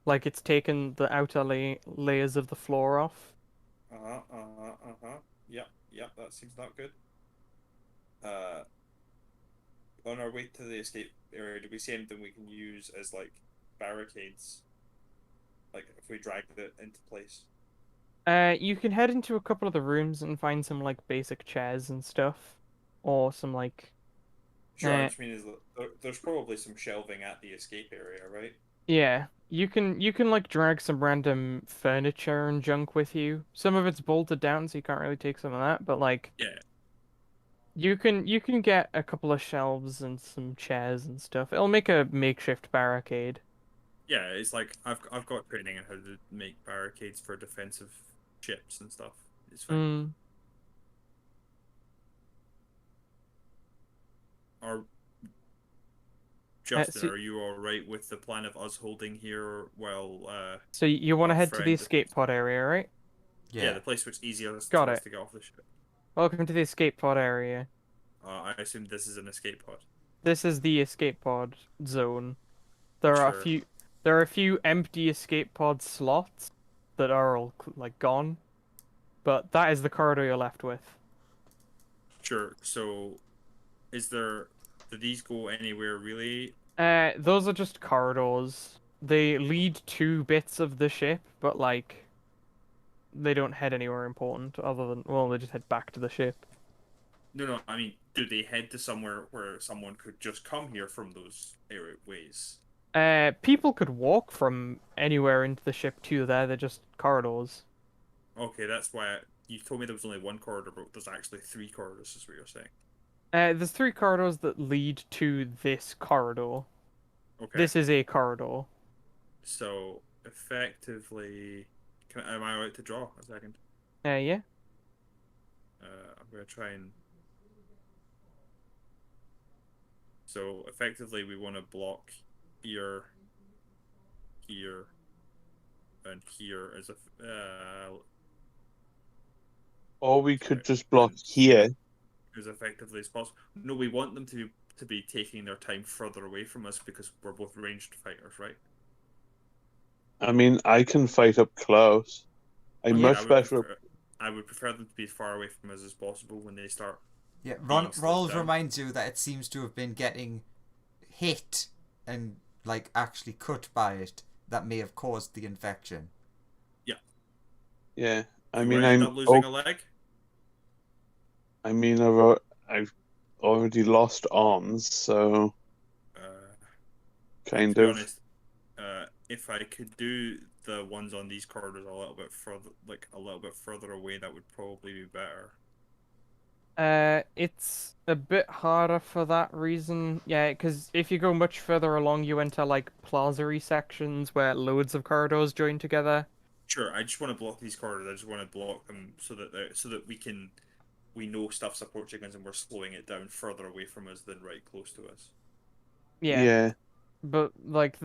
Like it's taken the outer layers of the floor off. yep, that seems not good. Uh, on our way to the escape area, do we see anything we can use as, like, barricades? Like, if we drag it into place? You can head into a couple of the rooms and find some like basic chairs and stuff, or some like Sure, I just mean is there's probably some shelving at the escape area, right? yeah. You can like drag some random furniture and junk with you. Some of it's bolted down, so you can't really take some of that, but like Yeah. you can get a couple of shelves and some chairs and stuff. It'll make a makeshift barricade. Yeah, it's like I've got training on how to make barricades for defensive ships and stuff. It's fine. Mm. Are Justin, so- are you all right with the plan of us holding here while So you want to our head to the friend- escape pod area, right? yeah, the place which easiest Got for us it. to get off the ship. Welcome to the escape pod area. I assume this is an escape pod. This is the escape pod zone. There are Sure. a few empty escape pod slots that are all like gone, but that is the corridor you're left with. Sure. So, do these go anywhere really? Those are just corridors. They lead to bits of the ship, but like they don't head anywhere important other than, well, they just head back to the ship. No. I mean, do they head to somewhere where someone could just come here from those ways? People could walk from anywhere into the ship to there. They're just corridors. Okay, that's why you told me there was only one corridor, but there's actually 3 corridors. Is what you're saying? There's 3 corridors that lead to this corridor. Okay. This is a corridor. So effectively, am I allowed to draw a second? Yeah. I'm gonna try and. So effectively, we want to block here, here, and here as a. Or we could just block here as effectively as possible. No, we want them to be taking their time further away from us because we're both ranged fighters, right? I mean, I can fight up close. I'm Yeah, much better. I would prefer them to be as far away from us as possible when they start. Yeah, being slowed Rolls down. reminds you that it seems to have been getting hit and like actually cut by it that may have caused the infection. Yeah, I You mean, might end I'm. up losing a leg. I mean, I've already lost arms, so kind To be of. honest, if I could do the ones on these corridors a little bit further, like a little bit further away, that would probably be better. It's a bit harder for that reason. Yeah, because if you go much further along, you enter like plaza-y sections where loads of corridors join together. Sure, I just want to block these corridors. I just want to block them so that we know stuff's approaching us and we're slowing it down further away from us than right close to us. Yeah, Yeah, but like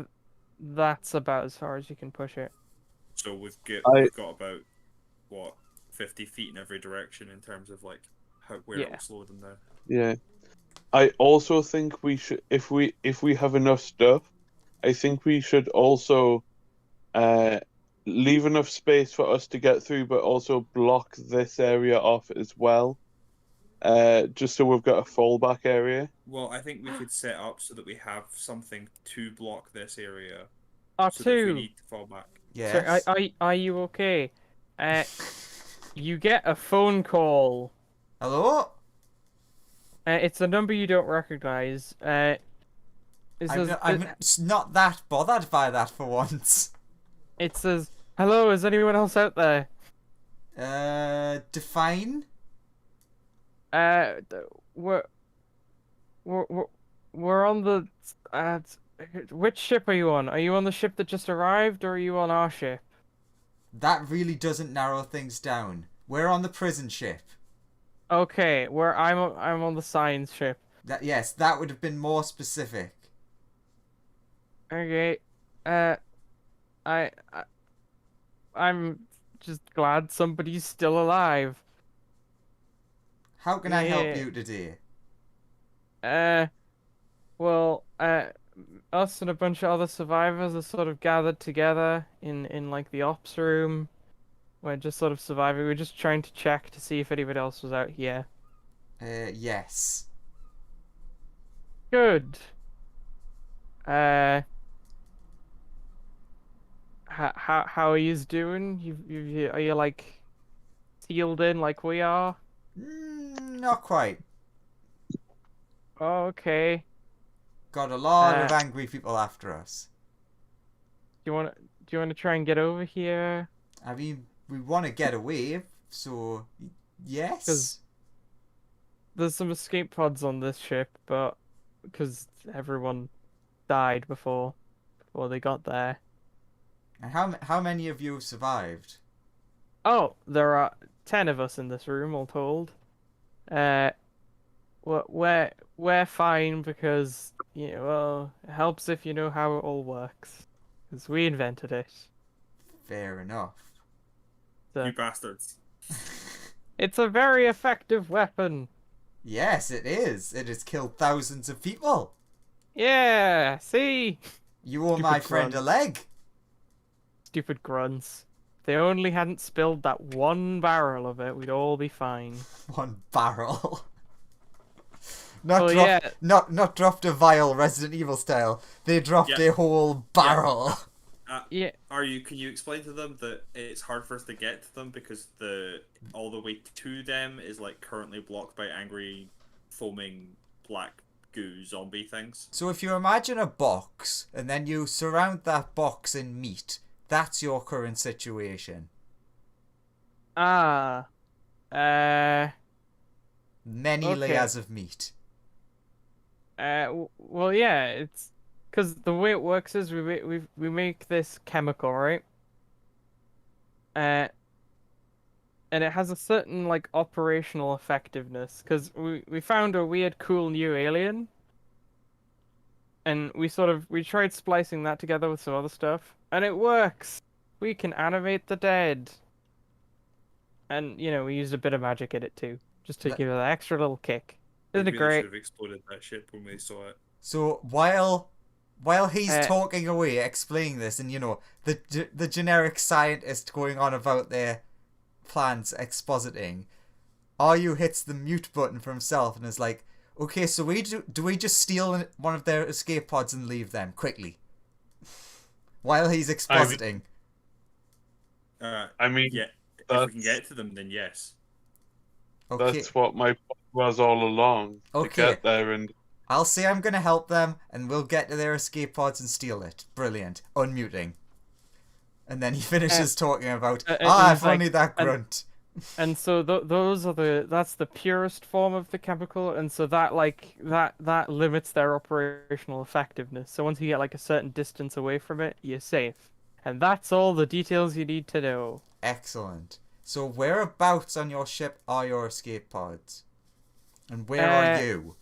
that's about as far as you can push it. So I we've got about what 50 feet in every direction in terms of like where it Yeah. will slow them down. yeah. I also think we should, if we have enough stuff, I think we should also leave enough space for us to get through, but also block this area off as well. Just so we've got a fallback area. Well, I think we could set up so that we have something to block this area, so that if we R2, need to fall back. so Yes. are you okay? You get a phone call. Hello? It's a number you don't recognize. It says I'm not that bothered by that for once. it says, "Hello, is anyone else out there?" Define? Uh, th- we're we're we're on the which ship are you on? Are you on the ship that just arrived, or are you on our ship? That really doesn't narrow things down. We're on the prison ship. Okay, I'm on the science ship. Yes, that would have been more specific. Okay, uh, I, I I'm just glad somebody's still alive. How can I help Yeah. you today? Well, us and a bunch of other survivors are sort of gathered together in like the ops room. We're just sort of surviving. We're just trying to check to see if anybody else was out here. Yes. Good. Uh, how are yous doing? Are you like sealed in like we are? Not quite. Oh, okay. Got a lot of Uh, angry people after us. do you want to try and get over here? I mean, we want to get away, so yes. 'Cause there's some escape pods on this ship, but because everyone died before they got there. And how many of you have survived? Oh, there are 10 of us in this room, all told. Uh, we're fine because well, it helps if you know how it all works, because we invented it. Fair enough. So, You bastards. it's a very effective weapon. Yes, it is. It has killed thousands of people. Yeah, see? You owe Stupid my friend a grunt. leg. Stupid grunts. If they only hadn't spilled that one barrel of it, we'd all be fine. One barrel. Oh, yeah. Not dropped a vial Resident Evil style. They dropped Yeah. a whole barrel. Yeah. Can you explain to them that it's hard for us to get to them because all the way to them is like currently blocked by angry, foaming black goo zombie things? So if you imagine a box and then you surround that box in meat, that's your current situation. Ah. Many Okay. layers of meat. Well, yeah, it's because the way it works is we make this chemical, right? And it has a certain like operational effectiveness because we found a weird, cool new alien, and we tried splicing that together with some other stuff, and it works. We can animate the dead, and we used a bit of magic in it too, just to give it that extra little kick. They Isn't it really great? should have exploded that ship when we saw it. So while he's Uh, talking away, explaining this, and the generic scientist going on about their plans, expositing, Ryu hits the mute button for himself and is like, "Okay, so do we just steal one of their escape pods and leave them quickly?" While he's expositing. I mean, Yeah, if we can get to them, then yes. Okay, that's what my point was all along. Okay. To get there and I'll say I'm gonna help them, and we'll get to their escape pods and steal it. Brilliant. Unmuting. And then he finishes talking about, and if he's like- only that grunt. And so those are that's the purest form of the chemical, and so that limits their operational effectiveness. So once you get like a certain distance away from it, you're safe. And that's all the details you need to know. Excellent. So whereabouts on your ship are your escape pods? And where are you?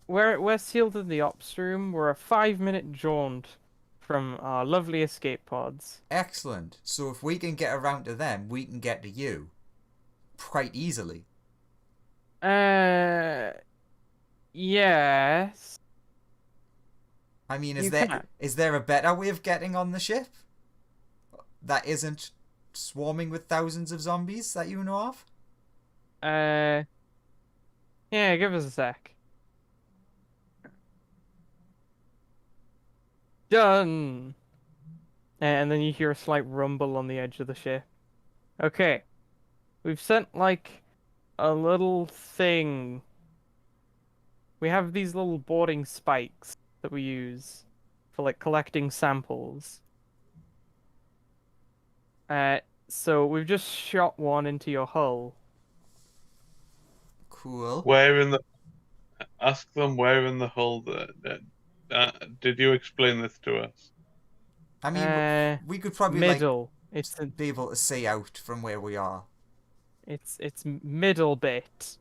We're sealed in the ops room. We're a 5-minute jaunt from our lovely escape pods. Excellent. So if we can get around to them, we can get to you. Quite easily. Yes. I mean, You is can. there a better way of getting on the ship? That isn't swarming with thousands of zombies that you know of? Yeah, give us a sec. Done. And then you hear a slight rumble on the edge of the ship. Okay. We've sent, like, a little thing. We have these little boarding spikes that we use for, like, collecting samples. So we've just shot one into your hull. Cool. where in the ask them where in the hull did you explain this to us? I mean, we could probably Middle. It's be able to see out from where we are. It's middle bit.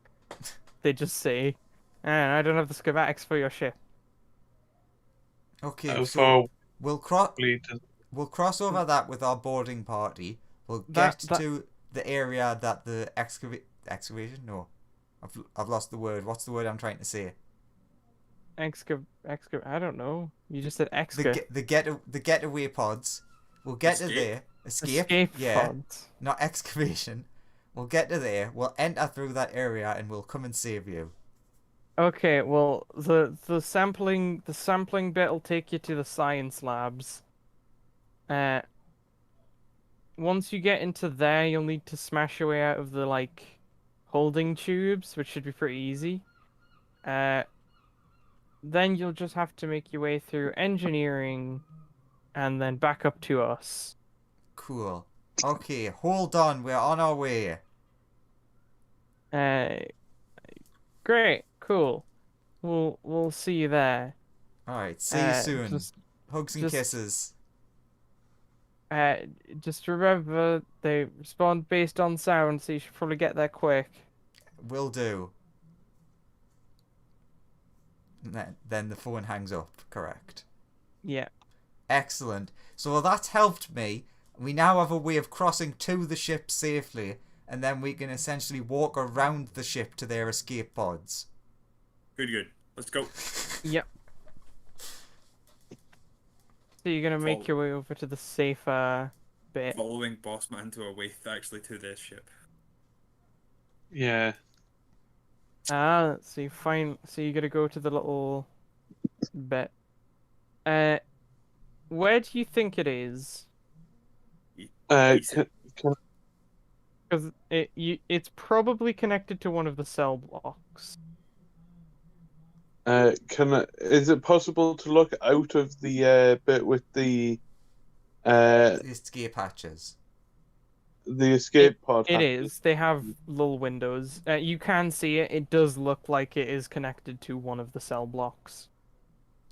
They just say, and I don't have the schematics for your ship. Okay, How so far we'll cross to we'll cross over that with our boarding party. We'll That- get that- to the area that the excavation. No, I've lost the word. What's the word I'm trying to say? I don't know. You just said exca. The getaway pods. We'll get to Escape. there. Escape Yeah, pods. not excavation. We'll get to there. We'll enter through that area and we'll come and save you. Okay, well the sampling bit will take you to the science labs. Once you get into there, you'll need to smash your way out of the like holding tubes, which should be pretty easy. Then you'll just have to make your way through engineering, and then back up to us. Cool. Okay, hold on. We're on our way. Great, cool. We'll see you there. All right. See you soon. Just Hugs and just- kisses. just remember they respond based on sound, so you should probably get there quick. Will do. Then the phone hangs up. Correct. Yeah. Excellent. So that's helped me. We now have a way of crossing to the ship safely, and then we can essentially walk around the ship to their escape pods. Good. Let's go. Yep. So you're gonna make Follow- your way over to the safer bit. Following Bossman to our way actually to this ship. yeah. So you gotta go to the little bit. Where do you think it is? Decent. Because it's probably connected to one of the cell blocks. Is it possible to look out of the bit with the The escape hatches. escape pod? It hatches? is. They have little windows. You can see it. It does look like it is connected to one of the cell blocks.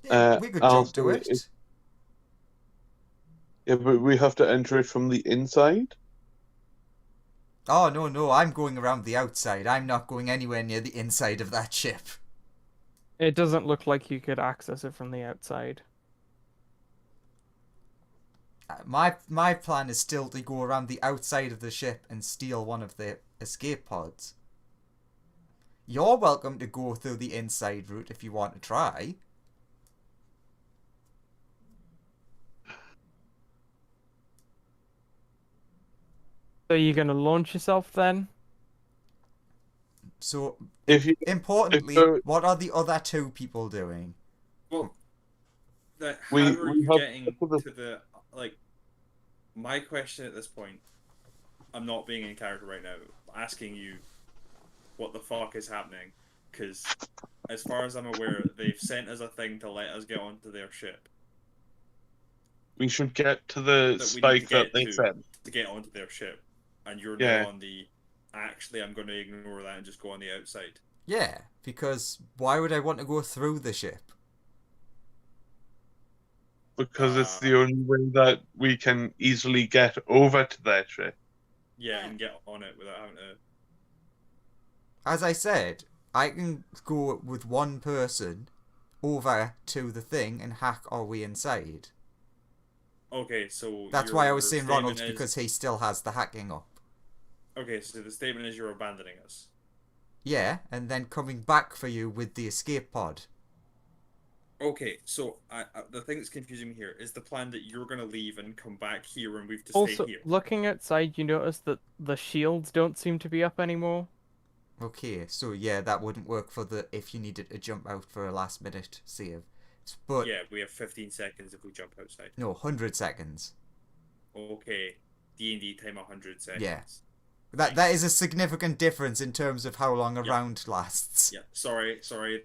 Yeah, we could jump to also, it. Yeah, but we have to enter it from the inside. Oh, no, I'm going around the outside. I'm not going anywhere near the inside of that ship. It doesn't look like you could access it from the outside. My plan is still to go around the outside of the ship and steal one of the escape pods. You're welcome to go through the inside route if you want to try. So you're gonna launch yourself then? So, If you importantly, so what are the other two people doing? Well, how we are we you have getting to the like? My question at this point, I'm not being in character right now. Asking you, what the fuck is happening? Because as far as I'm aware, they've sent us a thing to let us get onto their ship we should get to the that we need to spike that get they sent. to get onto their ship, and you're Yeah. now on the. Actually, I'm going to ignore that and just go on the outside. Yeah, because why would I want to go through the ship? Because it's the only way that we can easily get over to their ship. Yeah, you can get on it without having to. As I said, I can go with one person over to the thing and hack our way inside. Okay, so That's why I was your saying statement Ronald, is- because he still has the hacking up. Okay, so the statement is you're abandoning us. Yeah, and then coming back for you with the escape pod. Okay, so the thing that's confusing me here is the plan that you're going to leave and come back here and we've to Also, stay here. looking outside, you notice that the shields don't seem to be up anymore. Okay, so yeah, that wouldn't work for the if you needed to jump out for a last minute save. But Yeah, we have 15 seconds if we jump outside. no, 100 seconds. Okay, D&D time 100 seconds. Yeah. That is a significant difference in terms of how long a Yeah. round lasts. Yeah, sorry,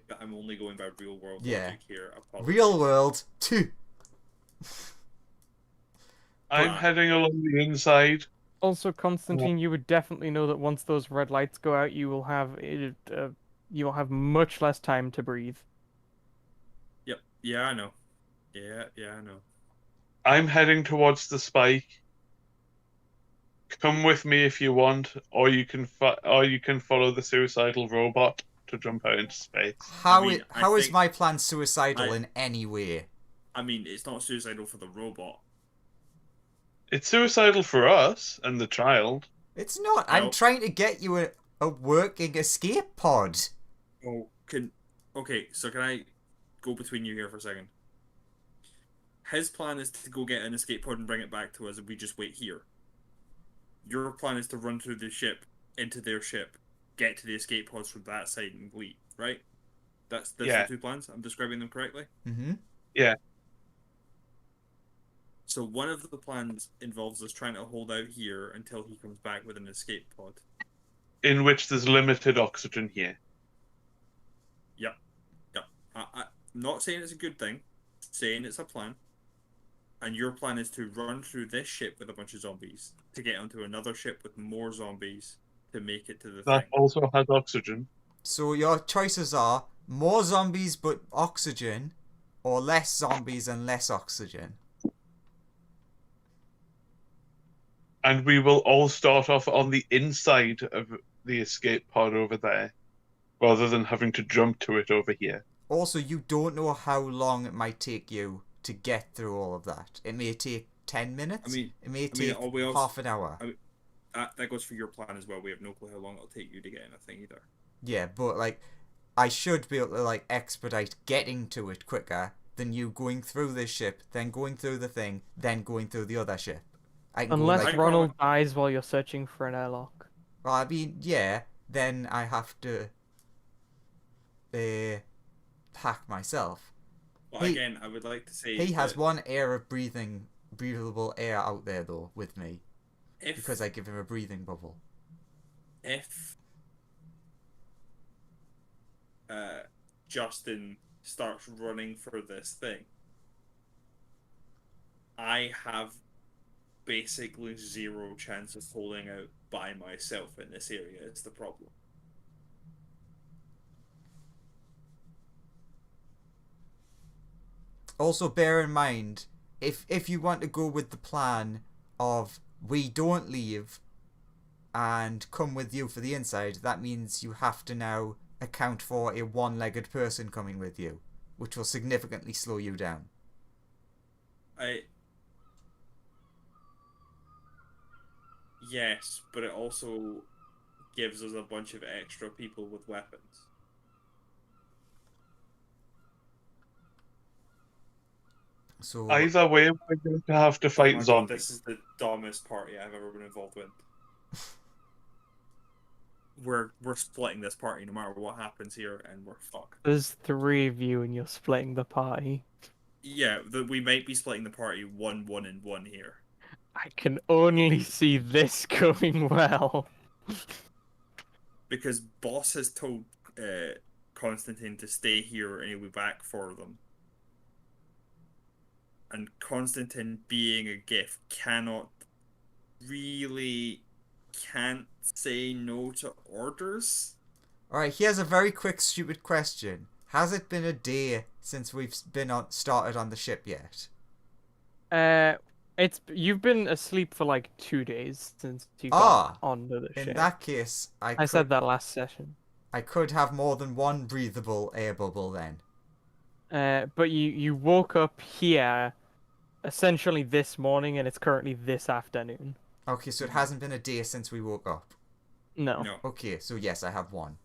but I'm only going by real world Yeah. logic here. Apologies. Real world, 2. I'm But- heading along the inside. Also, Constantine, you would definitely know that once those red lights go out, you will have much less time to breathe. Yep. Yeah, I know. Yeah, I know. I'm heading towards the spike. Come with me if you want, or you can follow the suicidal robot to jump out into space. How I is think- my plan suicidal I- in any way? I mean, it's not suicidal for the robot. It's suicidal for us and the child. It's not. I'm Well- trying to get you a working escape pod. Oh, okay, so can I go between you here for a second? His plan is to go get an escape pod and bring it back to us, and we just wait here. Your plan is to run through the ship into their ship, get to the escape pods from that side, and leave. Right? That's Yeah. the two plans. I'm describing them correctly. Mm-hmm. So one of the plans involves us trying to hold out here until he comes back with an escape pod. In which there's limited oxygen here. Yep. I'm not saying it's a good thing. Saying it's a plan. And your plan is to run through this ship with a bunch of zombies to get onto another ship with more zombies to make it to the That thing. also has oxygen. So your choices are more zombies but oxygen, or less zombies and less oxygen. And we will all start off on the inside of the escape pod over there, rather than having to jump to it over here. Also, you don't know how long it might take you to get through all of that. It may take 10 minutes. I mean- it may I take mean, we also- half an hour. That goes for your plan as well. We have no clue how long it'll take you to get anything either. Yeah, but like, I should be able to like expedite getting to it quicker than you going through this ship, then going through the thing, then going through the other ship. I can go, Unless like, Ronald dies while you're searching for an airlock. well, I mean, yeah, then I have to hack myself. But again, I would like to say He has that one air of breathable air out there though with me because I give him a breathing bubble. if Justin starts running for this thing, I have basically zero chance of holding out by myself in this area. It's the problem. Also, bear in mind, if you want to go with the plan of we don't leave and come with you for the inside, that means you have to now account for a one-legged person coming with you, which will significantly slow you down. Yes, but it also gives us a bunch of extra people with weapons. So Either way, we're going to have to Oh fight my god, zombies. this is the dumbest party I've ever been involved with. We're splitting this party no matter what happens here, and we're fucked. There's 3 of you and you're splitting the party. Yeah, we might be splitting the party 1, 1, and 1 here. I can only see this going well. Because Boss has told Constantine to stay here and he'll be back for them. And Constantine, being a gift, can't say no to orders. alright, here's a very quick stupid question. Has it been a day since we've started on the ship yet? You've been asleep for like 2 days since you got onto the In ship. that case, I said that last session. I could have more than one breathable air bubble then. But you woke up here essentially this morning, and it's currently this afternoon. Okay, so it hasn't been a day since we woke up. No. Okay, so yes, I have one.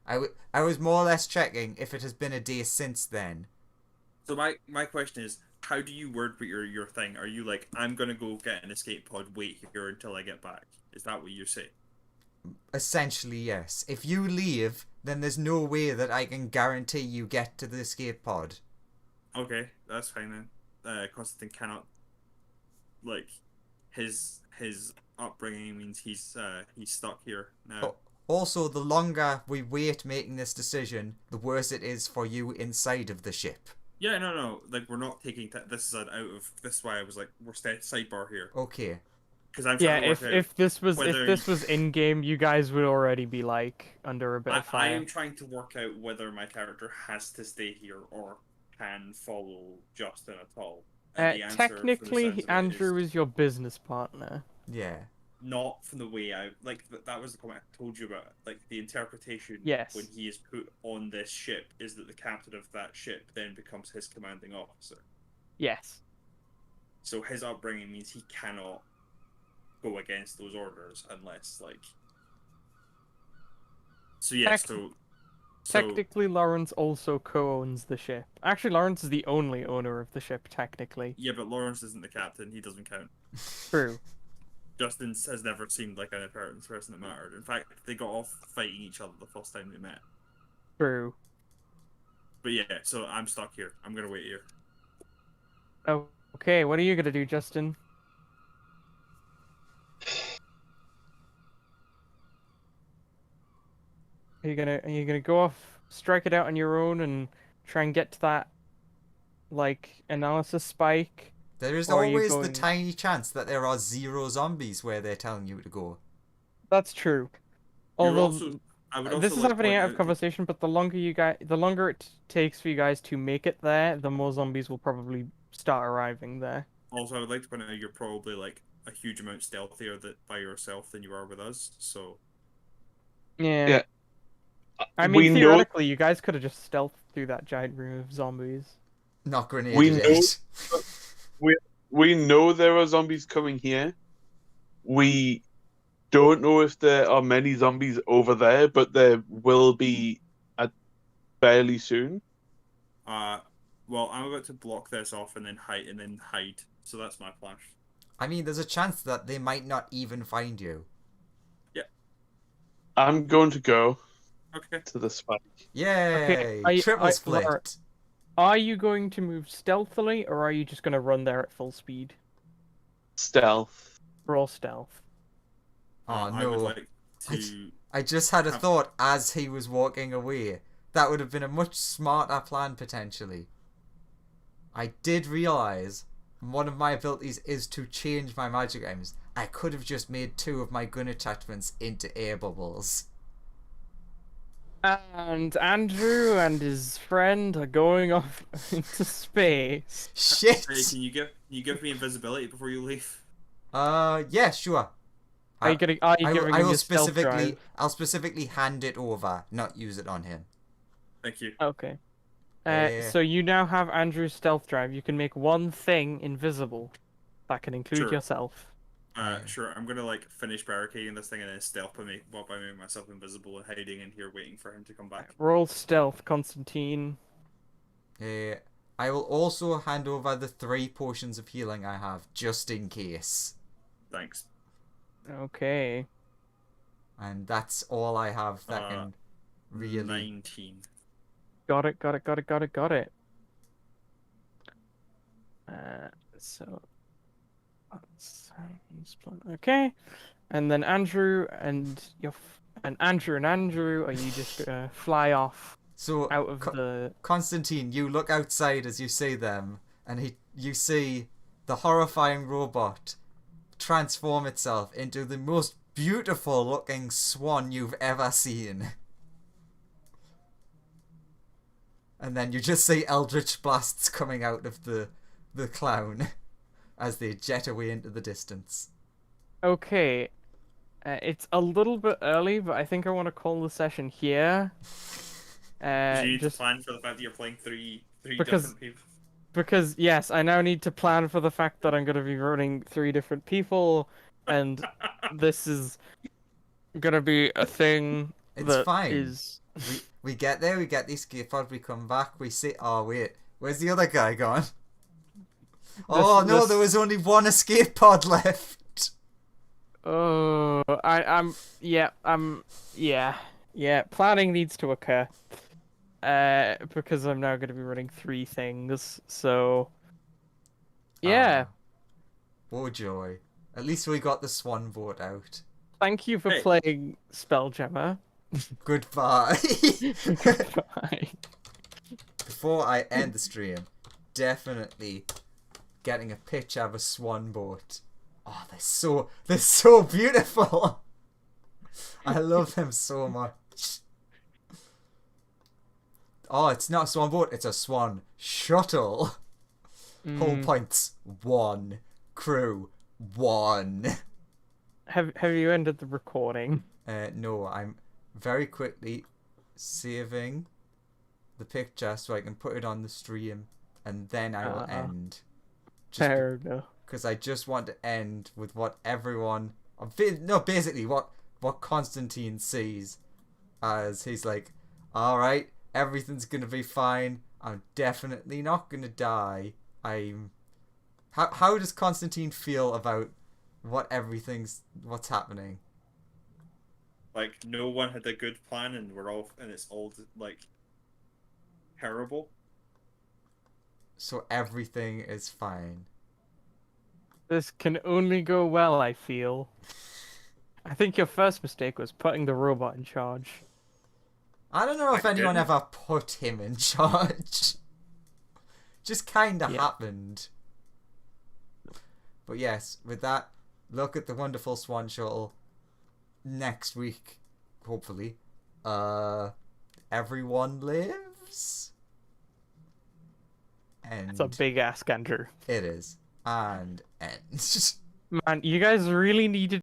I was more or less checking if it has been a day since then. So my question is, how do you word your thing? Are you like, I'm gonna go get an escape pod, wait here until I get back? Is that what you say? Essentially, yes. If you leave, then there's no way that I can guarantee you get to the escape pod. Okay, that's fine then. Constantine cannot, like, his upbringing means he's stuck here now. Also, the longer we wait making this decision, the worse it is for you inside of the ship. Yeah, no, like we're not taking this is this is why I was like we're sidebar here. Okay. Because I'm trying to work out if this was whether in game, you guys would already be like under a bit of I fire. am trying to work out whether my character has to stay here or can follow Justin at all. And the answer, from the Technically, sounds of it, Andrew is your business partner. Yeah. not from the way I like. That was the comment I told you about. Like the interpretation Yes. when he is put on this ship is that the captain of that ship then becomes his commanding officer. Yes. So his upbringing means he cannot go against those orders unless like. So yeah, so technically, Lawrence also co-owns the ship. Actually, Lawrence is the only owner of the ship, technically. yeah, but Lawrence isn't the captain. He doesn't count. True. Justin has never seemed like an appearance person that mattered. In fact, they got off fighting each other the first time they met. True. But yeah, so I'm stuck here. I'm gonna wait here. Oh, okay. What are you gonna do, Justin? Are you gonna go off, strike it out on your own, and try and get to that, like, analysis spike? There is Or are you always the going- tiny chance that there are 0 zombies where they're telling you to go. That's true. You're Although also, I would also this is like to happening point out of out conversation, but the longer it takes for you guys to make it there, the more zombies will probably start arriving there. Also, I would like to point out you're probably like a huge amount stealthier by yourself than you are with us. So Yeah. Yeah. I We mean, know- theoretically, you guys could have just stealthed through that giant room of zombies. Not grenaded We know- it. We know there are zombies coming here. We don't know if there are many zombies over there, but there will be fairly soon. well, I'm about to block this off and then hide. So that's my plan. I mean, there's a chance that they might not even find you. I'm going to go Okay. to the spike. Yay! Okay, Triple split. Laura, are you going to move stealthily, or are you just going to run there at full speed? Stealth. Roll stealth. Oh I would no. like to. I just had a thought as he was walking away. That would have been a much smarter plan potentially. I did realise one of my abilities is to change my magic items. I could have just made 2 of my gun attachments into air bubbles. And Andrew and his friend are going off into space. Shit! Hey, can you give me invisibility before you leave? Yeah, sure. Are you giving him your stealth drive? I'll specifically hand it over, not use it on him. Thank you. Okay. Yeah. So you now have Andrew's stealth drive. You can make one thing invisible. That can include Sure. yourself. Sure. I'm gonna like finish barricading this thing and then stealth by making myself invisible and hiding in here, waiting for him to come back. Roll stealth, Constantine. I will also hand over the 3 potions of healing I have, just in case. Thanks. Okay. And that's all I have that can really... 19. Got it. So... Okay. And then Andrew and Andrew, are you just gonna fly off So, out of the... Constantine, you look outside as you say them, and you see the horrifying robot transform itself into the most beautiful looking swan you've ever seen. And then you just see eldritch blasts coming out of the clown as they jet away into the distance. Okay. It's a little bit early, but I think I want to call the session here. You need Just to plan for the fact that you're playing three Because- different people. because, yes, I now need to plan for the fact that I'm going to be running 3 different people, and this is going to be a thing It's that fine. is... We get there, we get the escape pod, we come back, we see... Oh, wait. Where's the other guy gone? Oh, no, there was only 1 escape pod left. Oh, yeah, planning needs to occur. Because I'm now going to be running 3 things, so... Yeah, Oh, joy. At least we got the swan boat out. thank you for Hey. playing Spelljammer. Goodbye. Goodbye. Before I end the stream, definitely getting a picture of a swan boat. Oh, they're so beautiful. I love them so much. Oh, it's not a swan boat, it's a swan shuttle. Whole points 1. Crew 1. Have you ended the recording? No, I'm very quickly saving the picture so I can put it on the stream, and then I will end. Fair enough. Because I just want to end with what everyone... No, basically what Constantine sees as he's like, alright, everything's gonna be fine. I'm definitely not gonna die. How does Constantine feel about what's happening? Like no one had a good plan, and it's all like terrible. So everything is fine. This can only go well, I feel. I think your first mistake was putting the robot in charge. I don't know if I anyone didn't. ever put him in charge. Just kinda Yeah. happened. But yes, with that, look at the wonderful swan shuttle. Next week, hopefully, everyone lives. And It's a big ask, Andrew. it is. And end. Man, you guys really needed